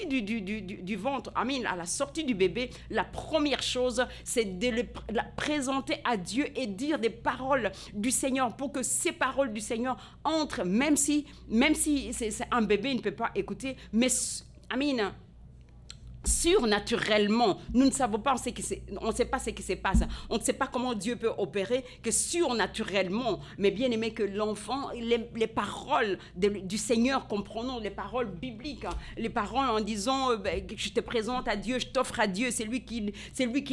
du ventre, à la sortie du bébé, la première chose, c'est de la présenter à Dieu et dire des paroles du Seigneur pour que ces paroles du Seigneur entrent, même si c'est un bébé, il ne peut pas écouter, mais surnaturellement, nous ne savons pas, on ne sait pas ce qui se passe, on ne sait pas comment Dieu peut opérer, que surnaturellement, mais bien aimé que l'enfant, les paroles du Seigneur, comprenons les paroles bibliques, les paroles en disant je te présente à Dieu, je t'offre à Dieu, c'est lui qui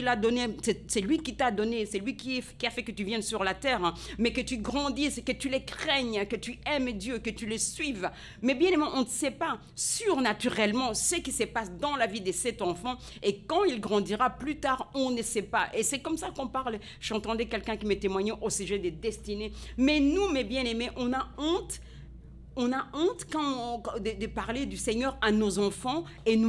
l'a donné, c'est lui qui t'a donné, c'est lui qui a fait que tu viennes sur la terre, mais que tu grandisses, que tu les craignes, que tu aimes Dieu, que tu les suives. Mais bien aimé, on ne sait pas surnaturellement ce qui se passe dans la vie de cet enfant, et quand il grandira plus tard, on ne sait pas. Et c'est comme ça qu'on parle. J'entendais quelqu'un qui me témoignait au sujet des destinées. Mais nous, mes bien-aimés, on a honte. On a honte de parler du Seigneur à nos enfants, et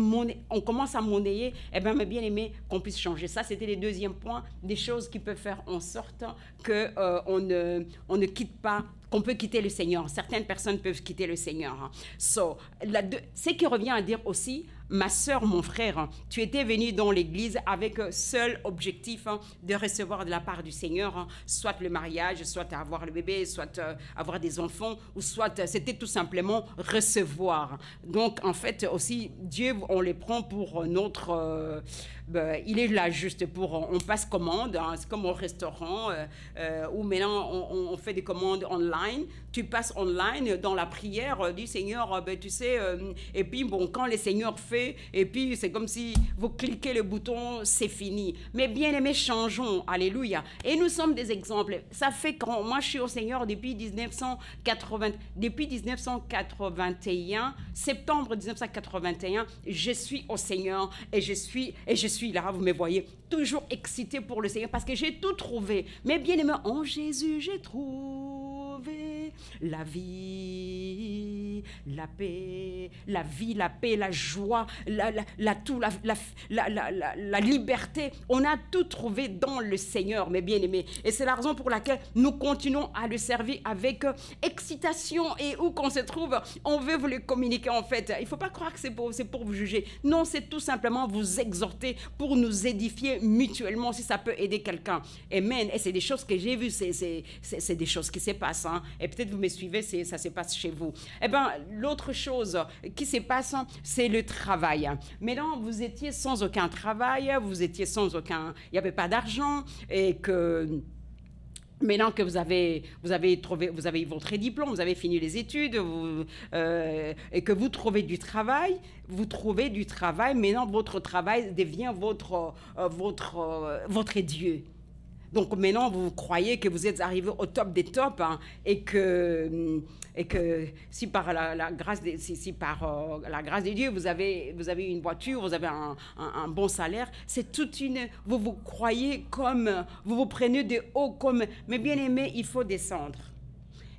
on commence à monnayer. Eh bien, mes bien-aimés, qu'on puisse changer ça. C'était le deuxième point, des choses qui peuvent faire en sorte qu'on ne quitte pas, qu'on peut quitter le Seigneur. Certaines personnes peuvent quitter le Seigneur. Ce qui revient à dire aussi, ma sœur, mon frère, tu étais venu dans l'église avec seul objectif de recevoir de la part du Seigneur, soit le mariage, soit avoir le bébé, soit avoir des enfants, ou soit c'était tout simplement recevoir. Donc, en fait, aussi, Dieu, on les prend pour notre... il est là juste pour... On passe commande, c'est comme au restaurant, où maintenant on fait des commandes online. Tu passes online dans la prière du Seigneur, tu sais, et puis bon, quand le Seigneur fait, et puis c'est comme si vous cliquez le bouton, c'est fini. Mais bien aimés, changeons, alléluia. Et nous sommes des exemples. Ça fait quand moi je suis au Seigneur depuis 1981, septembre 1981, je suis au Seigneur, et je suis là, vous me voyez, toujours excitée pour le Seigneur, parce que j'ai tout trouvé. Mais bien aimés, en Jésus, j'ai trouvé la vie, la paix, la vie, la paix, la joie, la liberté. On a tout trouvé dans le Seigneur, mes bien-aimés. Et c'est la raison pour laquelle nous continuons à le servir avec excitation. Et où qu'on se trouve, on veut vous le communiquer en fait. Il ne faut pas croire que c'est pour vous juger. Non, c'est tout simplement vous exhorter pour nous édifier mutuellement, si ça peut aider quelqu'un. Amen. Et c'est des choses que j'ai vues, c'est des choses qui se passent. Hein. Et peut-être vous me suivez, ça se passe chez vous. Eh bien, l'autre chose qui se passe, c'est le travail. Maintenant, vous étiez sans aucun travail, vous étiez sans aucun... Il n'y avait pas d'argent, et que... Maintenant que vous avez eu votre diplôme, vous avez fini les études, et que vous trouvez du travail, maintenant votre travail devient votre Dieu. Donc maintenant, vous croyez que vous êtes arrivé au top des tops, hein, et que si par la grâce de Dieu, vous avez une voiture, vous avez un bon salaire, c'est toute une... Vous croyez comme... Vous vous prenez de haut comme... Mais bien aimé, il faut descendre.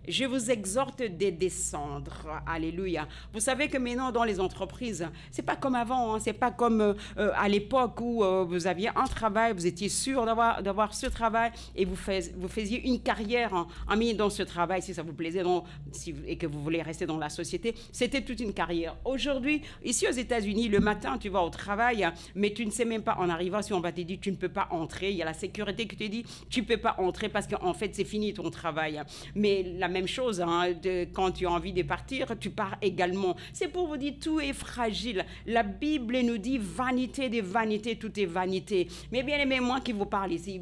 Je vous exhorte de descendre. Alléluia. Vous savez que maintenant, dans les entreprises, c'est pas comme avant, hein, c'est pas comme à l'époque où vous aviez un travail, vous étiez sûr d'avoir ce travail, et vous faisiez une carrière en mis dans ce travail, si ça vous plaisait, et que vous voulez rester dans la société. C'était toute une carrière. Aujourd'hui, ici aux États-Unis, le matin, tu vas au travail, mais tu ne sais même pas, en arrivant, si on va te dire, tu ne peux pas entrer. Il y a la sécurité qui te dit, tu ne peux pas entrer parce qu'en fait, c'est fini ton travail. Mais la même chose, hein, quand tu as envie de partir, tu pars également. C'est pour vous dire, tout est fragile. La Bible nous dit, vanité des vanités, tout est vanité. Mais bien aimé, moi qui vous parle ici,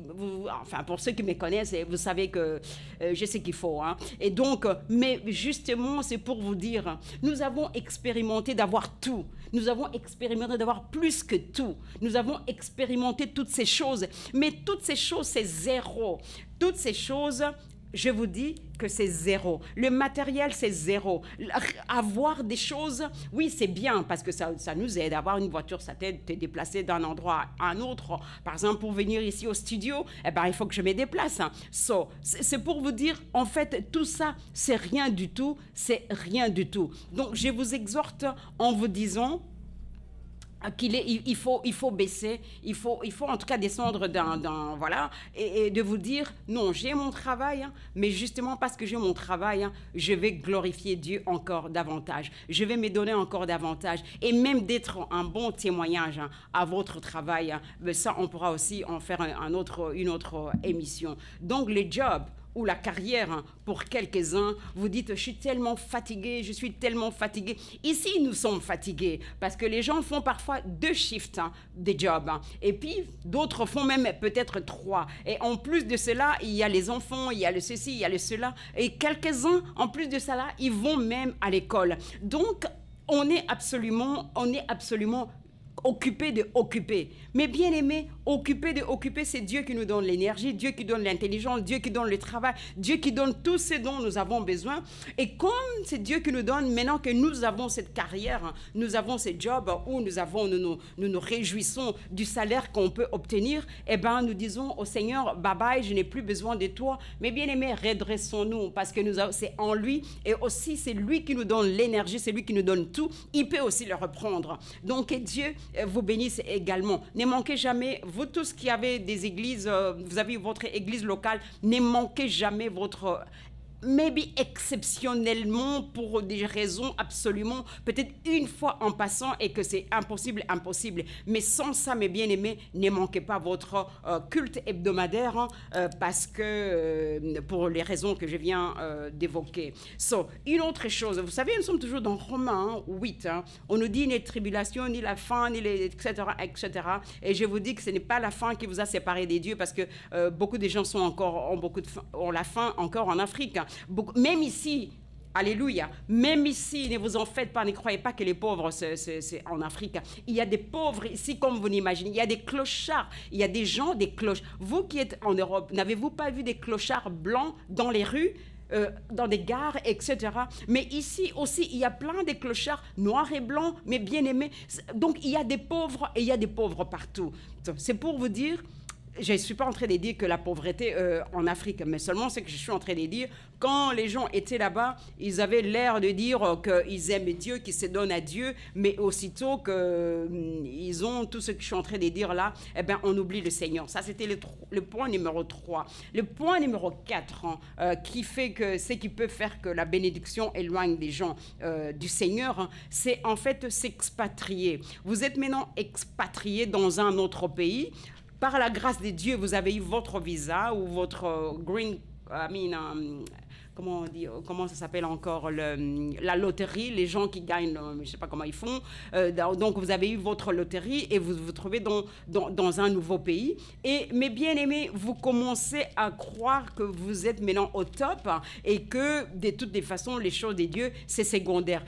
enfin pour ceux qui me connaissent, vous savez que je sais qu'il faut. Hein. Et donc, mais justement, c'est pour vous dire, nous avons expérimenté d'avoir tout. Nous avons expérimenté d'avoir plus que tout. Nous avons expérimenté toutes ces choses. Mais toutes ces choses, c'est zéro. Toutes ces choses... Je vous dis que c'est zéro. Le matériel, c'est zéro. Avoir des choses, oui, c'est bien parce que ça nous aide. Avoir une voiture, ça t'aide te déplacer d'un endroit à un autre. Par exemple, pour venir ici au studio, eh ben, il faut que je me déplace. C'est pour vous dire, en fait, tout ça, c'est rien du tout. C'est rien du tout. Donc, je vous exhorte en vous disant... il faut baisser, il faut en tout cas descendre voilà, et de vous dire, non, j'ai mon travail, hein, mais justement parce que j'ai mon travail, hein, je vais glorifier Dieu encore davantage, je vais me donner encore davantage, et même d'être un bon témoignage, hein, à votre travail, hein, ça on pourra aussi en faire une autre émission. Donc le job, ou la carrière, hein, pour quelques-uns, vous dites, je suis tellement fatigué, je suis tellement fatigué. Ici, nous sommes fatigués parce que les gens font parfois 2 shifts, hein, des jobs. Hein, et puis, d'autres font même peut-être 3. Et en plus de cela, il y a les enfants, il y a le ceci, il y a le cela. Et quelques-uns, en plus de cela, ils vont même à l'école. Donc, on est absolument occupé de occuper. Mais bien aimé, occupé de occuper, c'est Dieu qui nous donne l'énergie, Dieu qui donne l'intelligence, Dieu qui donne le travail, Dieu qui donne tout ce dont nous avons besoin. Et comme c'est Dieu qui nous donne, maintenant que nous avons cette carrière, nous avons ce job où nous nous réjouissons du salaire qu'on peut obtenir, eh bien nous disons au Seigneur, bye bye, je n'ai plus besoin de toi. Mais bien aimé, redressons-nous parce que c'est en lui et aussi c'est lui qui nous donne l'énergie, c'est lui qui nous donne tout. Il peut aussi le reprendre. Donc Dieu vous bénisse également. Ne manquez jamais, vous tous qui avez des églises, vous avez votre église locale, ne manquez jamais votre... maybe exceptionnellement pour des raisons absolument, peut-être une fois en passant et que c'est impossible. Mais sans ça, mes bien-aimés, ne manquez pas votre culte hebdomadaire hein, parce que, pour les raisons que je viens d'évoquer. Une autre chose, vous savez, nous sommes toujours dans Romains 8. Hein, on nous dit ni les tribulations, ni la faim, ni les etc. Et je vous dis que ce n'est pas la faim qui vous a séparé des dieux parce que beaucoup de gens ont la faim encore en Afrique. Hein. Même ici, alléluia, même ici, ne vous en faites pas, ne croyez pas que les pauvres, c'est en Afrique. Il y a des pauvres ici, comme vous l'imaginez. Il y a des clochards, il y a des gens, des cloches. Vous qui êtes en Europe, n'avez-vous pas vu des clochards blancs dans les rues, dans des gares, etc. Mais ici aussi, il y a plein de clochards noirs et blancs, mais bien aimés. Donc, il y a des pauvres et il y a des pauvres partout. C'est pour vous dire... Je ne suis pas en train de dire que la pauvreté en Afrique, mais seulement ce que je suis en train de dire, quand les gens étaient là-bas, ils avaient l'air de dire qu'ils aiment Dieu, qu'ils se donnent à Dieu, mais aussitôt qu'ils ont tout ce que je suis en train de dire là, eh bien, on oublie le Seigneur. Ça, c'était le point numéro 3. Le point numéro 4, hein, qui fait que ce qui peut faire que la bénédiction éloigne les gens du Seigneur, hein, c'est en fait s'expatrier. Vous êtes maintenant expatrié dans un autre pays. Par la grâce de Dieu, vous avez eu votre visa ou votre comment ça s'appelle encore, la loterie, les gens qui gagnent, je ne sais pas comment ils font. Donc, vous avez eu votre loterie et vous vous trouvez dans un nouveau pays. Mais bien aimé, vous commencez à croire que vous êtes maintenant au top et que, de toutes les façons, les choses de Dieu, c'est secondaire.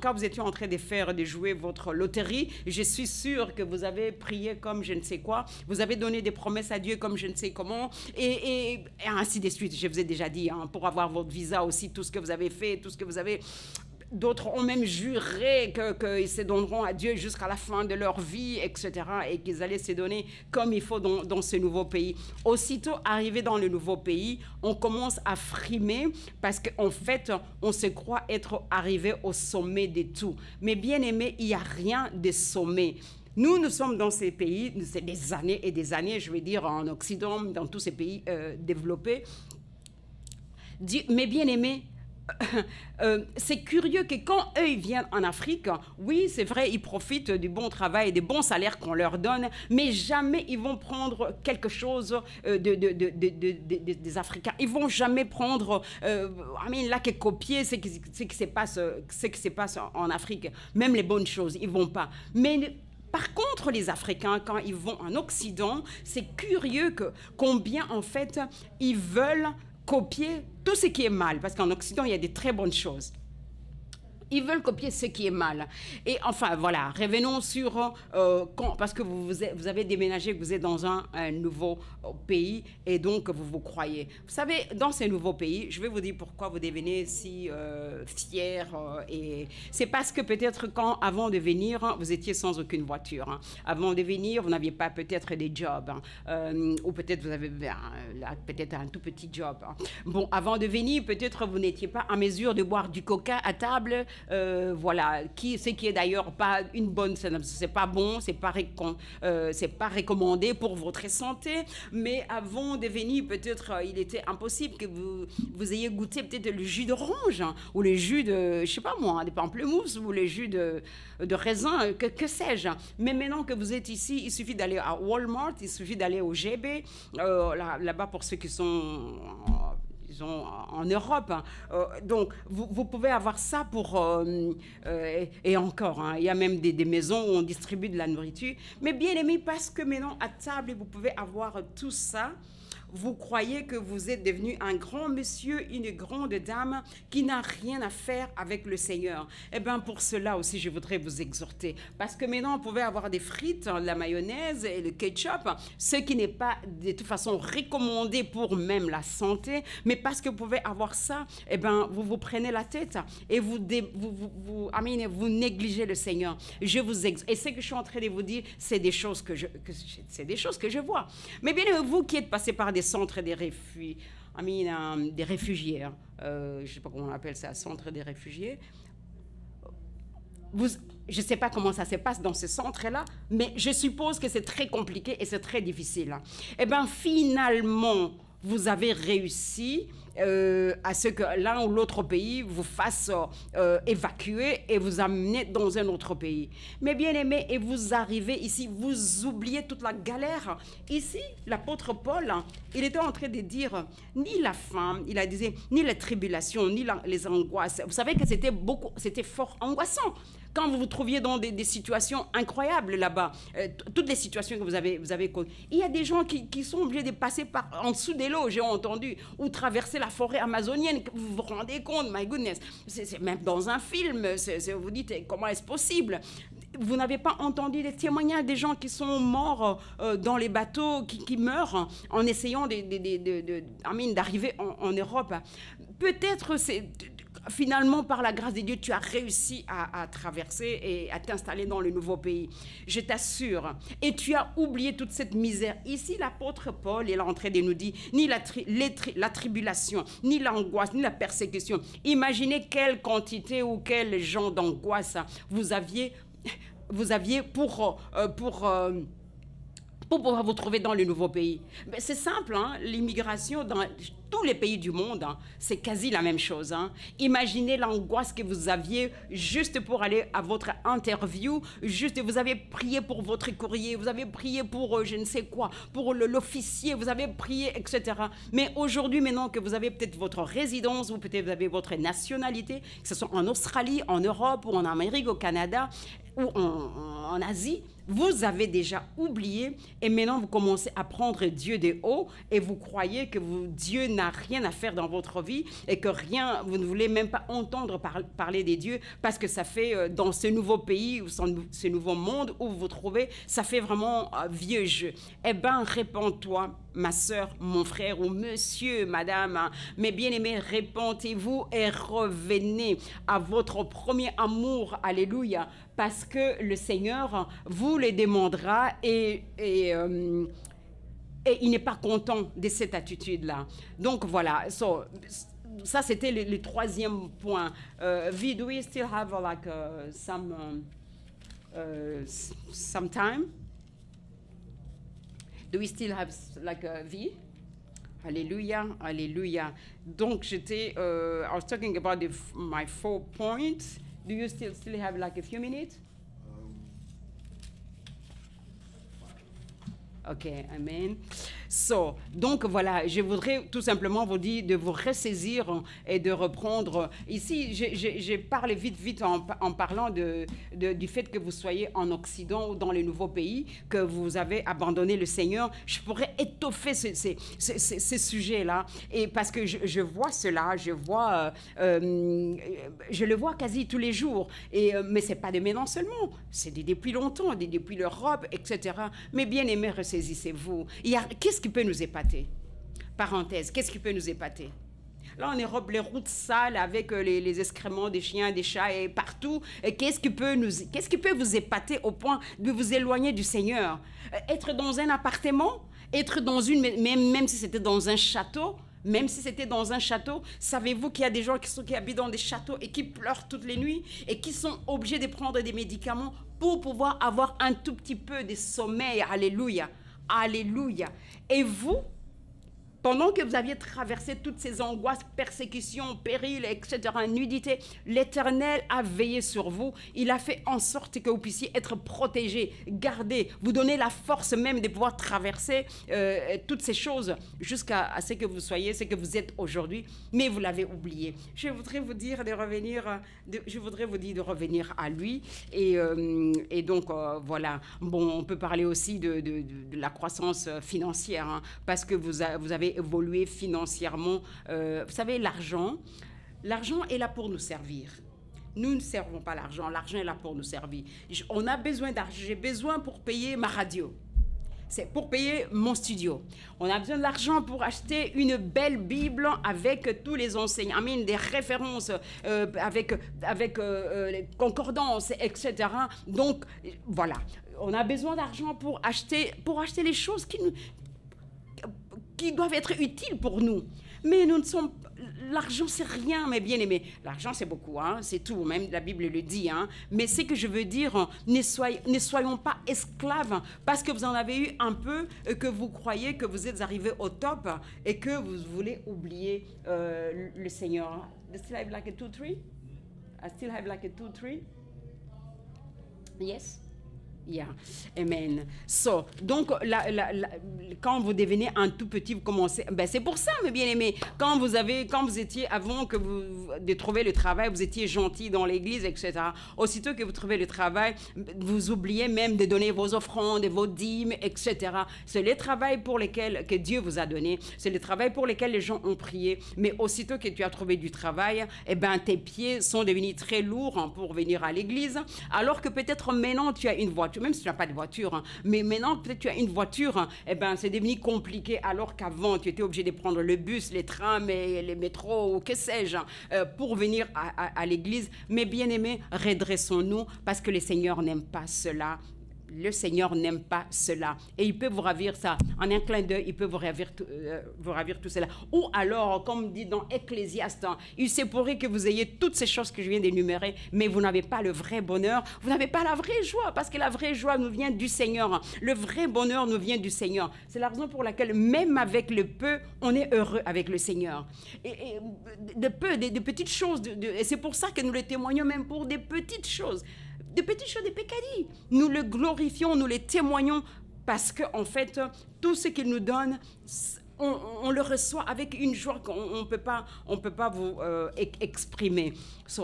Quand vous étiez en train de jouer votre loterie, je suis sûre que vous avez prié comme je ne sais quoi, vous avez donné des promesses à Dieu comme je ne sais comment, et ainsi de suite. Je vous ai déjà dit, hein, pour avoir votre visa aussi, tout ce que vous avez fait, tout ce que vous avez... D'autres ont même juré qu'ils se donneront à Dieu jusqu'à la fin de leur vie, etc. Et qu'ils allaient se donner comme il faut dans ce nouveau pays. Aussitôt arrivé dans le nouveau pays, on commence à frimer parce qu'en fait, on se croit être arrivé au sommet de tout. Mais bien aimé, il n'y a rien de sommet. Nous sommes dans ces pays, c'est des années et des années, je veux dire, en Occident, dans tous ces pays développés. Mais bien aimé, c'est curieux que quand eux ils viennent en Afrique, oui c'est vrai ils profitent du bon travail et des bons salaires qu'on leur donne, mais jamais ils vont prendre quelque chose des Africains. Ils vont jamais prendre là que copier ce qui se passe en Afrique, même les bonnes choses ils vont pas. Mais par contre, les Africains, quand ils vont en Occident, c'est curieux combien en fait ils veulent copier tout ce qui est mal, parce qu'en Occident, il y a des très bonnes choses. Ils veulent copier ce qui est mal. Et enfin, voilà, revenons sur... parce que vous avez déménagé, que vous êtes dans un nouveau pays, et donc vous croyez. Vous savez, dans ces nouveaux pays, je vais vous dire pourquoi vous devenez si fiers. Et c'est parce que peut-être avant de venir, vous étiez sans aucune voiture. Hein. Avant de venir, vous n'aviez pas peut-être des jobs. Hein. Ou peut-être vous avez peut-être un tout petit job. Hein. Bon, avant de venir, peut-être vous n'étiez pas en mesure de boire du coca à table. Voilà, ce qui est d'ailleurs pas une bonne, c'est pas bon, c'est pas recommandé pour votre santé, mais avant de venir, peut-être il était impossible que vous ayez goûté peut-être le jus d'orange, hein, ou le jus de, je sais pas moi, des pamplemousses, ou le jus de raisin, que sais-je. Mais maintenant que vous êtes ici, il suffit d'aller à Walmart, il suffit d'aller au GB, là-bas pour ceux qui sont disons, en Europe. Hein. Donc, vous pouvez avoir ça pour... et encore, hein, il y a même des maisons où on distribue de la nourriture. Mais bien aimé, parce que maintenant, à table, vous pouvez avoir tout ça. Vous croyez que vous êtes devenu un grand monsieur, une grande dame qui n'a rien à faire avec le Seigneur. Eh bien, pour cela aussi, je voudrais vous exhorter. Parce que maintenant, vous pouvez avoir des frites, la mayonnaise et le ketchup, ce qui n'est pas de toute façon recommandé pour même la santé. Mais parce que vous pouvez avoir ça, eh bien, vous prenez la tête et vous négligez le Seigneur. Et ce que je suis en train de vous dire, c'est des choses que je vois. Mais bien, vous qui êtes passé par des centres des réfugiés, des réfugiés, hein. Je ne sais pas comment on appelle ça, centre des réfugiés. Je ne sais pas comment ça se passe dans ce centre-là, mais je suppose que c'est très compliqué et c'est très difficile. Hein. Eh bien, finalement, vous avez réussi à ce que l'un ou l'autre pays vous fasse évacuer et vous amener dans un autre pays. Mais bien aimé, et vous arrivez ici, vous oubliez toute la galère. Ici, l'apôtre Paul, il était en train de dire, ni la faim, il a dit, ni les tribulations, ni les angoisses. Vous savez que c'était fort angoissant. Quand vous vous trouviez dans des situations incroyables là-bas, toutes les situations que vous avez connues, il y a des gens qui sont obligés de passer en dessous des lots, j'ai entendu, ou traverser la forêt amazonienne. Vous vous rendez compte, my goodness, c'est même dans un film, vous dites comment est-ce possible? Vous n'avez pas entendu des témoignages des gens qui sont morts dans les bateaux, qui meurent en essayant d'arriver en Europe. Peut-être finalement, par la grâce de Dieu, tu as réussi à traverser et à t'installer dans le nouveau pays. Je t'assure. Et tu as oublié toute cette misère. Ici, l'apôtre Paul est en train de nous dire, ni la tribulation, ni l'angoisse, ni la persécution. Imaginez quelle quantité ou quel genre d'angoisse vous aviez pour pouvoir vous trouver dans le nouveau pays. C'est simple, hein? L'immigration dans tous les pays du monde, hein, c'est quasi la même chose. Hein. Imaginez l'angoisse que vous aviez juste pour aller à votre interview, vous avez prié pour votre courrier, vous avez prié pour je ne sais quoi, pour l'officier, vous avez prié, etc. Mais aujourd'hui, maintenant que vous avez peut-être votre résidence, ou peut-être vous avez votre nationalité, que ce soit en Australie, en Europe, ou en Amérique, au Canada, ou en Asie, vous avez déjà oublié et maintenant vous commencez à prendre Dieu de haut et vous croyez que Dieu n'a rien à faire dans votre vie et que vous ne voulez même pas entendre parler des dieux parce que ça fait dans ce nouveau pays ou ce nouveau monde où vous vous trouvez, ça fait vraiment vieux jeu. Eh bien, répands-toi, ma sœur, mon frère ou monsieur, madame, hein, mes bien-aimés, répentez-vous et revenez à votre premier amour, alléluia, parce que le Seigneur vous le demandera et il n'est pas content de cette attitude-là. Donc voilà, ça c'était le troisième point. V, do we still have some time? Do we still have V? Alléluia, alléluia. Donc I was talking about my 4 points. Do you still have a few minutes? OK, amen. Donc voilà, je voudrais tout simplement vous dire de vous ressaisir et de reprendre. Ici, je parle vite en parlant du fait que vous soyez en Occident ou dans les nouveaux pays, que vous avez abandonné le Seigneur. Je pourrais étoffer ces sujets-là, et parce que je vois cela, je le vois quasi tous les jours. Mais c'est pas de maintenant seulement, c'est depuis longtemps, depuis l'Europe, etc. Mais bien aimés, ressaisissez-vous. Qu'est-ce qui peut nous épater? Parenthèse, qu'est-ce qui peut nous épater? Là, en Europe, les routes sales avec les excréments des chiens, des chats et partout. Qu'est-ce qui peut vous épater au point de vous éloigner du Seigneur? Être dans un appartement, être dans même si c'était dans un château. Même si c'était dans un château, savez-vous qu'il y a des gens qui habitent dans des châteaux et qui pleurent toutes les nuits et qui sont obligés de prendre des médicaments pour pouvoir avoir un tout petit peu de sommeil? Alléluia, alléluia. Et vous, Pendant que vous aviez traversé toutes ces angoisses, persécutions, périls, etc., nudité, l'Éternel a veillé sur vous. Il a fait en sorte que vous puissiez être protégés, gardés, vous donner la force même de pouvoir traverser toutes ces choses jusqu'à ce que vous soyez ce que vous êtes aujourd'hui, mais vous l'avez oublié. Je voudrais vous dire de revenir, de revenir à lui. Et donc, voilà. Bon, on peut parler aussi de la croissance financière, hein, parce que vous avez évolué financièrement. Vous savez, l'argent est là pour nous servir. Nous ne servons pas l'argent est là pour nous servir. On a besoin d'argent, j'ai besoin pour payer ma radio. C'est pour payer mon studio. On a besoin de l'argent pour acheter une belle Bible avec tous les enseignements, des références, avec les concordances, etc. Donc, voilà. On a besoin d'argent pour acheter les choses qui doivent être utiles pour nous. Mais nous ne sommes... L'argent, c'est rien, mes bien-aimés. L'argent, c'est beaucoup, hein, c'est tout, même la Bible le dit. Hein. Mais ce que je veux dire, ne soyons pas esclaves parce que vous en avez eu un peu, que vous croyez que vous êtes arrivé au top et que vous voulez oublier le Seigneur. I still have like a 2-3? I still have like a 2-3? Yes? Yeah, amen. So, donc, quand vous devenez un tout petit, vous commencez... Ben, c'est pour ça, mes bien-aimés. Quand vous étiez, avant de trouver le travail, vous étiez gentil dans l'église, etc. Aussitôt que vous trouvez le travail, vous oubliez même de donner vos offrandes, vos dîmes, etc. C'est le travail que Dieu vous a donné. C'est le travail pour lequel les gens ont prié. Mais aussitôt que tu as trouvé du travail, eh ben, tes pieds sont devenus très lourds, hein, pour venir à l'église. Alors que peut-être maintenant, tu as une voiture. Même si tu n'as pas de voiture, hein, mais maintenant peut-être tu as une voiture, hein, eh ben, c'est devenu compliqué alors qu'avant tu étais obligé de prendre le bus, les trams et les métros ou que sais-je, pour venir à l'église. Mais bien aimés, redressons-nous parce que le Seigneur n'aime pas cela. Le Seigneur n'aime pas cela. Et il peut vous ravir ça. En un clin d'œil, il peut vous ravir tout cela. Ou alors, comme dit dans Ecclésiaste, il se pourrait que vous ayez toutes ces choses que je viens d'énumérer, mais vous n'avez pas le vrai bonheur, vous n'avez pas la vraie joie, parce que la vraie joie nous vient du Seigneur. Le vrai bonheur nous vient du Seigneur. C'est la raison pour laquelle, même avec le peu, on est heureux avec le Seigneur. Et de petites choses, et c'est pour ça que nous le témoignons même pour des petites choses. De petites choses, des peccadilles. Nous le glorifions, nous les témoignons parce qu'en fait, tout ce qu'il nous donne, on le reçoit avec une joie qu'on ne peut pas vous exprimer.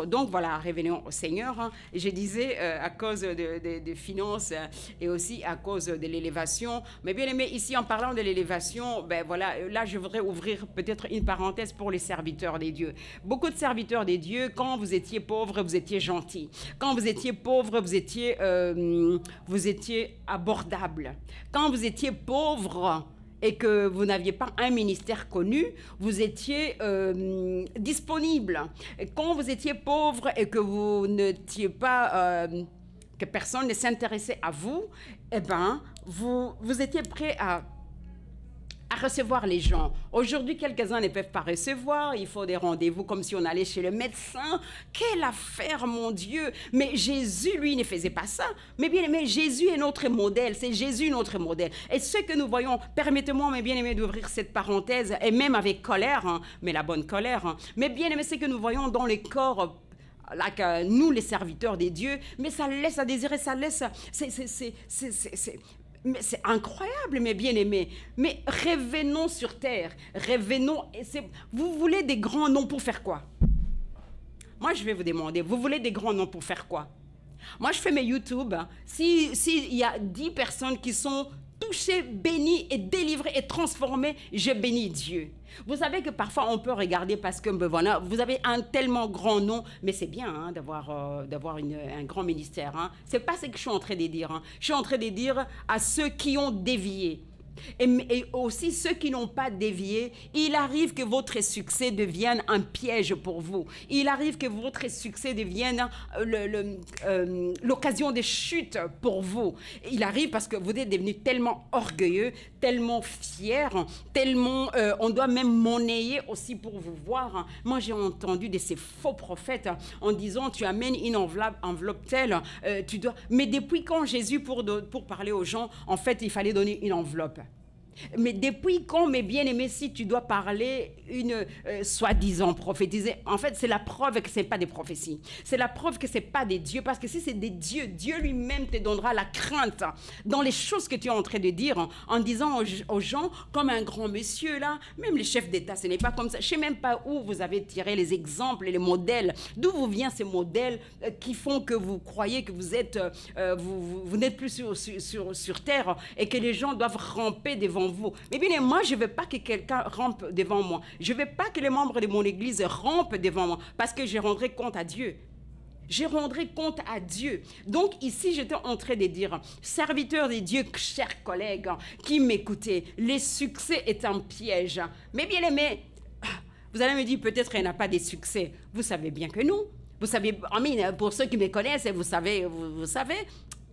Donc voilà, revenons au Seigneur. Hein. Je disais, à cause des finances et aussi à cause de l'élévation. Mais bien aimé, ici, en parlant de l'élévation, ben voilà, là, je voudrais ouvrir peut-être une parenthèse pour les serviteurs des dieux. Beaucoup de serviteurs des dieux, quand vous étiez pauvres, vous étiez gentils. Quand vous étiez pauvres, vous étiez abordable. Quand vous étiez pauvres, et que vous n'aviez pas un ministère connu, vous étiez disponible. Et quand vous étiez pauvre et que vous n'étiez pas, que personne ne s'intéressait à vous, eh ben, vous étiez prêt à recevoir les gens. Aujourd'hui, quelques-uns ne peuvent pas recevoir. Il faut des rendez-vous comme si on allait chez le médecin. Quelle affaire, mon Dieu! Mais Jésus, lui, ne faisait pas ça. Mais bien aimé, Jésus est notre modèle. C'est Jésus notre modèle. Et ce que nous voyons, permettez-moi, mes bien-aimés, d'ouvrir cette parenthèse, et même avec colère, hein, mais la bonne colère. Hein, mais bien aimé, ce que nous voyons dans les corps, là, nous, les serviteurs des dieux, mais ça laisse à désirer, ça laisse... Mais c'est incroyable, mes bien-aimés. Mais revenons sur terre. Revenons. Vous voulez des grands noms pour faire quoi? Moi, je vais vous demander, vous voulez des grands noms pour faire quoi? Moi, je fais mes YouTube. S'il y a 10 personnes qui sont touchées, bénies et délivrées et transformées, je bénis Dieu. Vous savez que parfois on peut regarder parce que voilà, vous avez un tellement grand nom, mais c'est bien, hein, d'avoir un grand ministère. Hein. C'est pas ce que je suis en train de dire. Hein. Je suis en train de dire à ceux qui ont dévié. Et aussi ceux qui n'ont pas dévié, il arrive que votre succès devienne un piège pour vous. Il arrive que votre succès devienne l'occasion de chute pour vous. Il arrive parce que vous êtes devenu tellement orgueilleux, tellement fier, tellement... on doit même monnayer aussi pour vous voir. Moi, j'ai entendu de ces faux prophètes en disant, tu amènes une enveloppe telle, tu dois... Mais depuis quand Jésus, pour parler aux gens, en fait, il fallait donner une enveloppe? Mais depuis quand, mes bien-aimés, si tu dois parler une soi-disant prophétiser, en fait, c'est la preuve que ce n'est pas des prophéties. C'est la preuve que ce n'est pas des dieux. Parce que si c'est des dieux, Dieu lui-même te donnera la crainte dans les choses que tu es en train de dire, en disant aux gens, comme un grand monsieur là, même les chefs d'État, ce n'est pas comme ça. Je ne sais même pas où vous avez tiré les exemples et les modèles. D'où vous viennent ces modèles qui font que vous croyez que vous êtes, vous n'êtes plus sur terre et que les gens doivent ramper devant vous. Mais bien, moi, je ne veux pas que quelqu'un rampe devant moi. Je ne veux pas que les membres de mon église rampent devant moi parce que je rendrai compte à Dieu. Je rendrai compte à Dieu. Donc ici, j'étais en train de dire, serviteur de Dieu, chers collègues qui m'écoutez, le succès est un piège. Mais bien aimé, vous allez me dire, peut-être il n'y a pas de succès. Vous savez bien que non. Vous savez, pour ceux qui me connaissent, vous savez,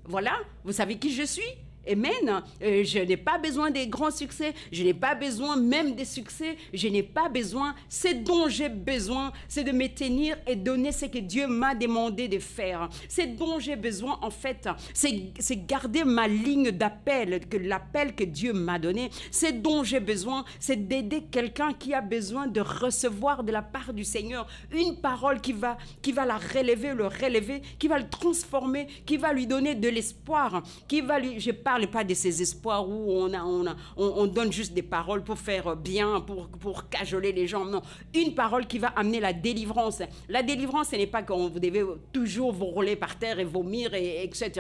voilà, vous savez qui je suis. Amen. Je n'ai pas besoin des grands succès. Je n'ai pas besoin même des succès. Je n'ai pas besoin. Ce dont j'ai besoin, c'est de me tenir et donner ce que Dieu m'a demandé de faire. Ce dont j'ai besoin, en fait, c'est garder ma ligne d'appel, l'appel que Dieu m'a donné. Ce dont j'ai besoin, c'est d'aider quelqu'un qui a besoin de recevoir de la part du Seigneur une parole qui va la relever, le relever, qui va le transformer, qui va lui donner de l'espoir, qui va lui... Je parle pas de ces espoirs où on donne juste des paroles pour faire bien, pour cajoler les gens. Non, une parole qui va amener la délivrance. La délivrance, ce n'est pas quand vous devez toujours vous rouler par terre et vomir, etc.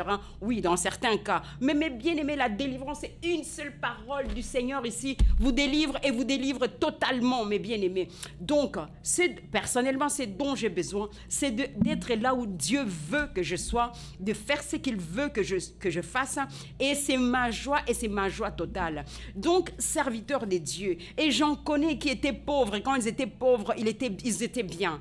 Oui, dans certains cas. Mais bien aimé, la délivrance, c'est une seule parole du Seigneur ici. Vous délivre et vous délivre totalement, mes bien-aimés. Donc, personnellement, c'est dont j'ai besoin. C'est d'être là où Dieu veut que je sois, de faire ce qu'il veut que je fasse. Et c'est ma joie et c'est ma joie totale. Donc, serviteur de Dieu. Et j'en connais qui étaient pauvres. Et quand ils étaient pauvres, ils étaient bien.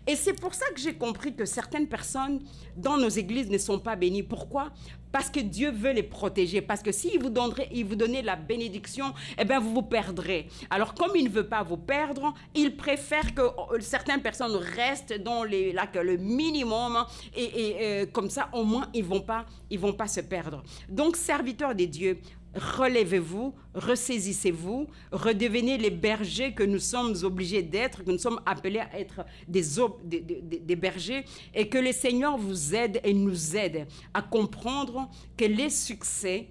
Et c'est pour ça que j'ai compris que certaines personnes dans nos églises ne sont pas bénies. Pourquoi? Parce que Dieu veut les protéger. Parce que s'il vous donnait la bénédiction, eh bien, vous perdrez. Alors, comme il ne veut pas vous perdre, il préfère que certaines personnes restent dans le minimum. Et comme ça, au moins, ils vont pas se perdre. Donc, serviteurs des dieux, relevez-vous, ressaisissez-vous, redevenez les bergers que nous sommes obligés d'être, que nous sommes appelés à être des bergers, et que le Seigneur vous aide et nous aide à comprendre que les succès,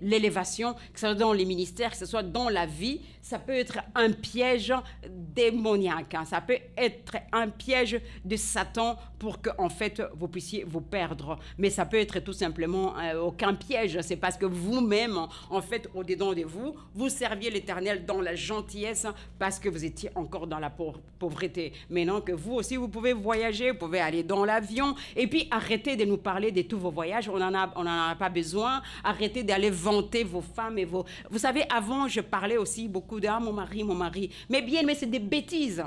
l'élévation, que ce soit dans les ministères, que ce soit dans la vie, ça peut être un piège démoniaque. Ça peut être un piège de Satan pour que, en fait, vous puissiez vous perdre. Mais ça peut être tout simplement aucun piège. C'est parce que vous-même, en fait, au-dedans de vous, vous serviez l'Éternel dans la gentillesse parce que vous étiez encore dans la pauvreté. Maintenant que vous aussi, vous pouvez voyager, vous pouvez aller dans l'avion et puis arrêtez de nous parler de tous vos voyages. On n'en a pas besoin. Arrêtez d'aller vanter vos femmes et vos... Vous savez, avant, je parlais aussi beaucoup de « Ah, mon mari ». Mais c'est des bêtises.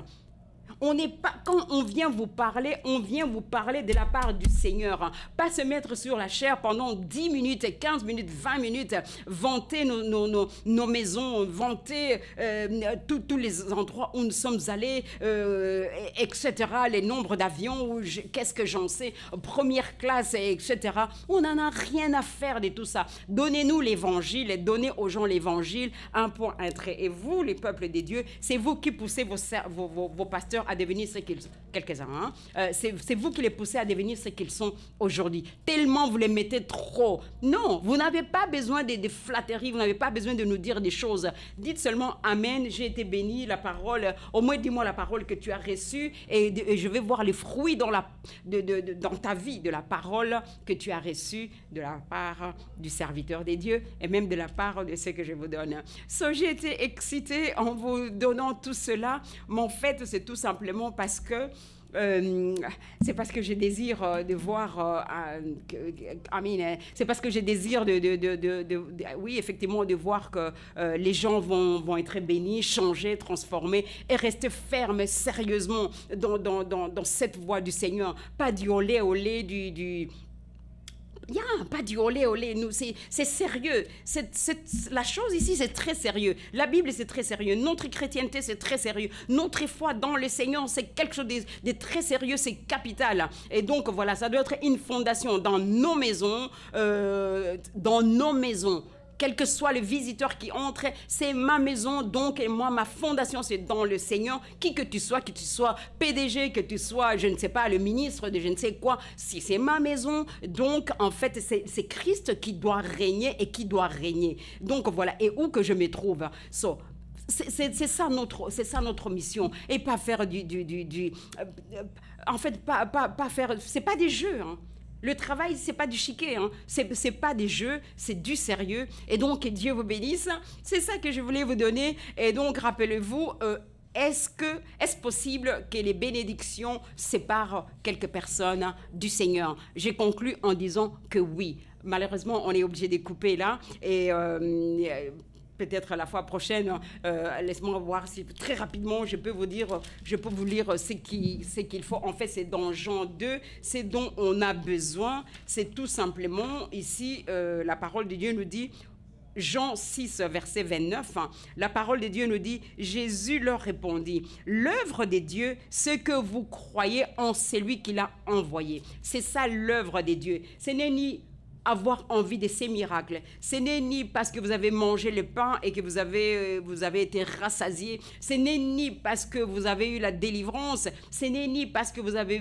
On n'est pas, quand on vient vous parler de la part du Seigneur. Pas se mettre sur la chair pendant 10 minutes, 15 minutes, 20 minutes, vanter nos maisons, vanter tous les endroits où nous sommes allés, etc. Les nombres d'avions, qu'est-ce que j'en sais, première classe, etc. On n'en a rien à faire de tout ça. Donnez-nous l'évangile et donnez aux gens l'évangile, un point, un trait. Et vous, les peuples des dieux, c'est vous qui poussez vos pasteurs à devenir ce qu'ils sont, quelques-uns, c'est vous qui les poussez à devenir ce qu'ils sont aujourd'hui. Tellement vous les mettez trop. Non, vous n'avez pas besoin de flatteries, vous n'avez pas besoin de nous dire des choses. Dites seulement Amen, j'ai été béni, la parole, au moins dis-moi la parole que tu as reçue et je vais voir les fruits dans ta vie de la parole que tu as reçue de la part du serviteur des dieux et même de la part de ce que je vous donne. J'ai été excitée en vous donnant tout cela, mais en fait, c'est tout simplement parce que c'est parce que je désire de voir c'est parce que je désire oui, effectivement, de voir que les gens vont être bénis, changés, transformés et rester fermes sérieusement dans cette voie du Seigneur, pas du olé pas du olé, c'est sérieux. La chose ici, c'est très sérieux. La Bible, c'est très sérieux. Notre chrétienté, c'est très sérieux. Notre foi dans le Seigneur, c'est quelque chose de très sérieux, c'est capital. Et donc, voilà, ça doit être une fondation dans nos maisons, quel que soit le visiteur qui entre, c'est ma maison, donc, et moi, ma fondation, c'est dans le Seigneur. Qui que tu sois PDG, que tu sois, je ne sais pas, le ministre de je ne sais quoi, si c'est ma maison, donc, en fait, c'est Christ qui doit régner et qui doit régner. Donc, voilà, et où que je me trouve. So, c'est ça notre mission, et pas faire en fait, pas faire, c'est pas des jeux, hein. Le travail, c'est pas du chiquet, hein. C'est pas des jeux, c'est du sérieux. Et donc, Dieu vous bénisse. C'est ça que je voulais vous donner. Et donc, rappelez-vous, est-ce possible que les bénédictions séparent quelques personnes du Seigneur? J'ai conclu en disant que oui. Malheureusement, on est obligé de couper là. Et peut-être la fois prochaine, laisse-moi voir si très rapidement je peux vous lire ce qu'il faut. En fait, c'est dans Jean 2, c'est dont on a besoin. C'est tout simplement ici, la parole de Dieu nous dit, Jean 6, verset 29, la parole de Dieu nous dit, Jésus leur répondit, l'œuvre de Dieu, ce que vous croyez en celui qui l'a envoyé. C'est ça l'œuvre de Dieu. Ce n'est ni avoir envie de ces miracles. Ce n'est ni parce que vous avez mangé le pain et que vous avez été rassasié. Ce n'est ni parce que vous avez eu la délivrance. Ce n'est ni parce que vous avez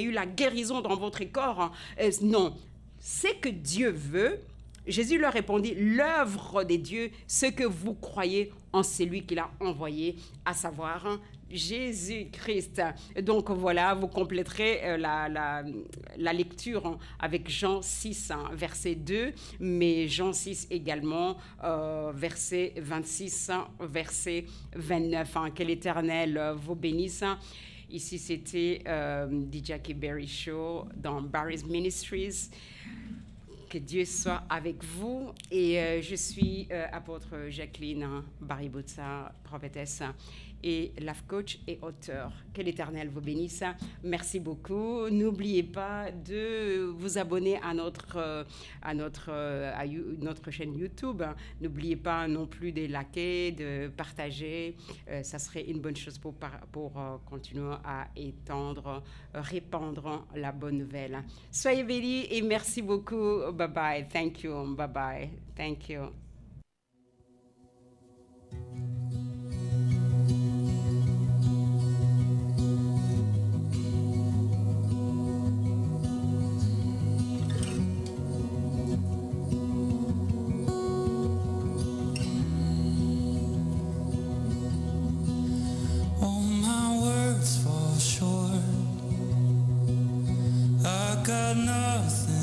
eu la guérison dans votre corps. Non. Ce que Dieu veut, Jésus leur répondit, l'œuvre de Dieu, ce que vous croyez en celui qui l'a envoyé, à savoir Jésus-Christ. Donc voilà, vous compléterez la lecture avec Jean 6, verset 2, mais Jean 6 également, verset 26, verset 29. Que l'Éternel vous bénisse. Ici, c'était The Jackie Berry Show dans Barry's Ministries. Que Dieu soit avec vous. Et je suis apôtre Jacqueline Barry-Boutsa, prophétesse et life coach et auteur. Que l'Éternel vous bénisse. Merci beaucoup. N'oubliez pas de vous abonner à notre chaîne YouTube. N'oubliez pas non plus de liker, de partager. Ça serait une bonne chose pour continuer à répandre la bonne nouvelle. Soyez bénis et merci beaucoup. Bye bye. Thank you. Bye bye. Thank you. Got nothing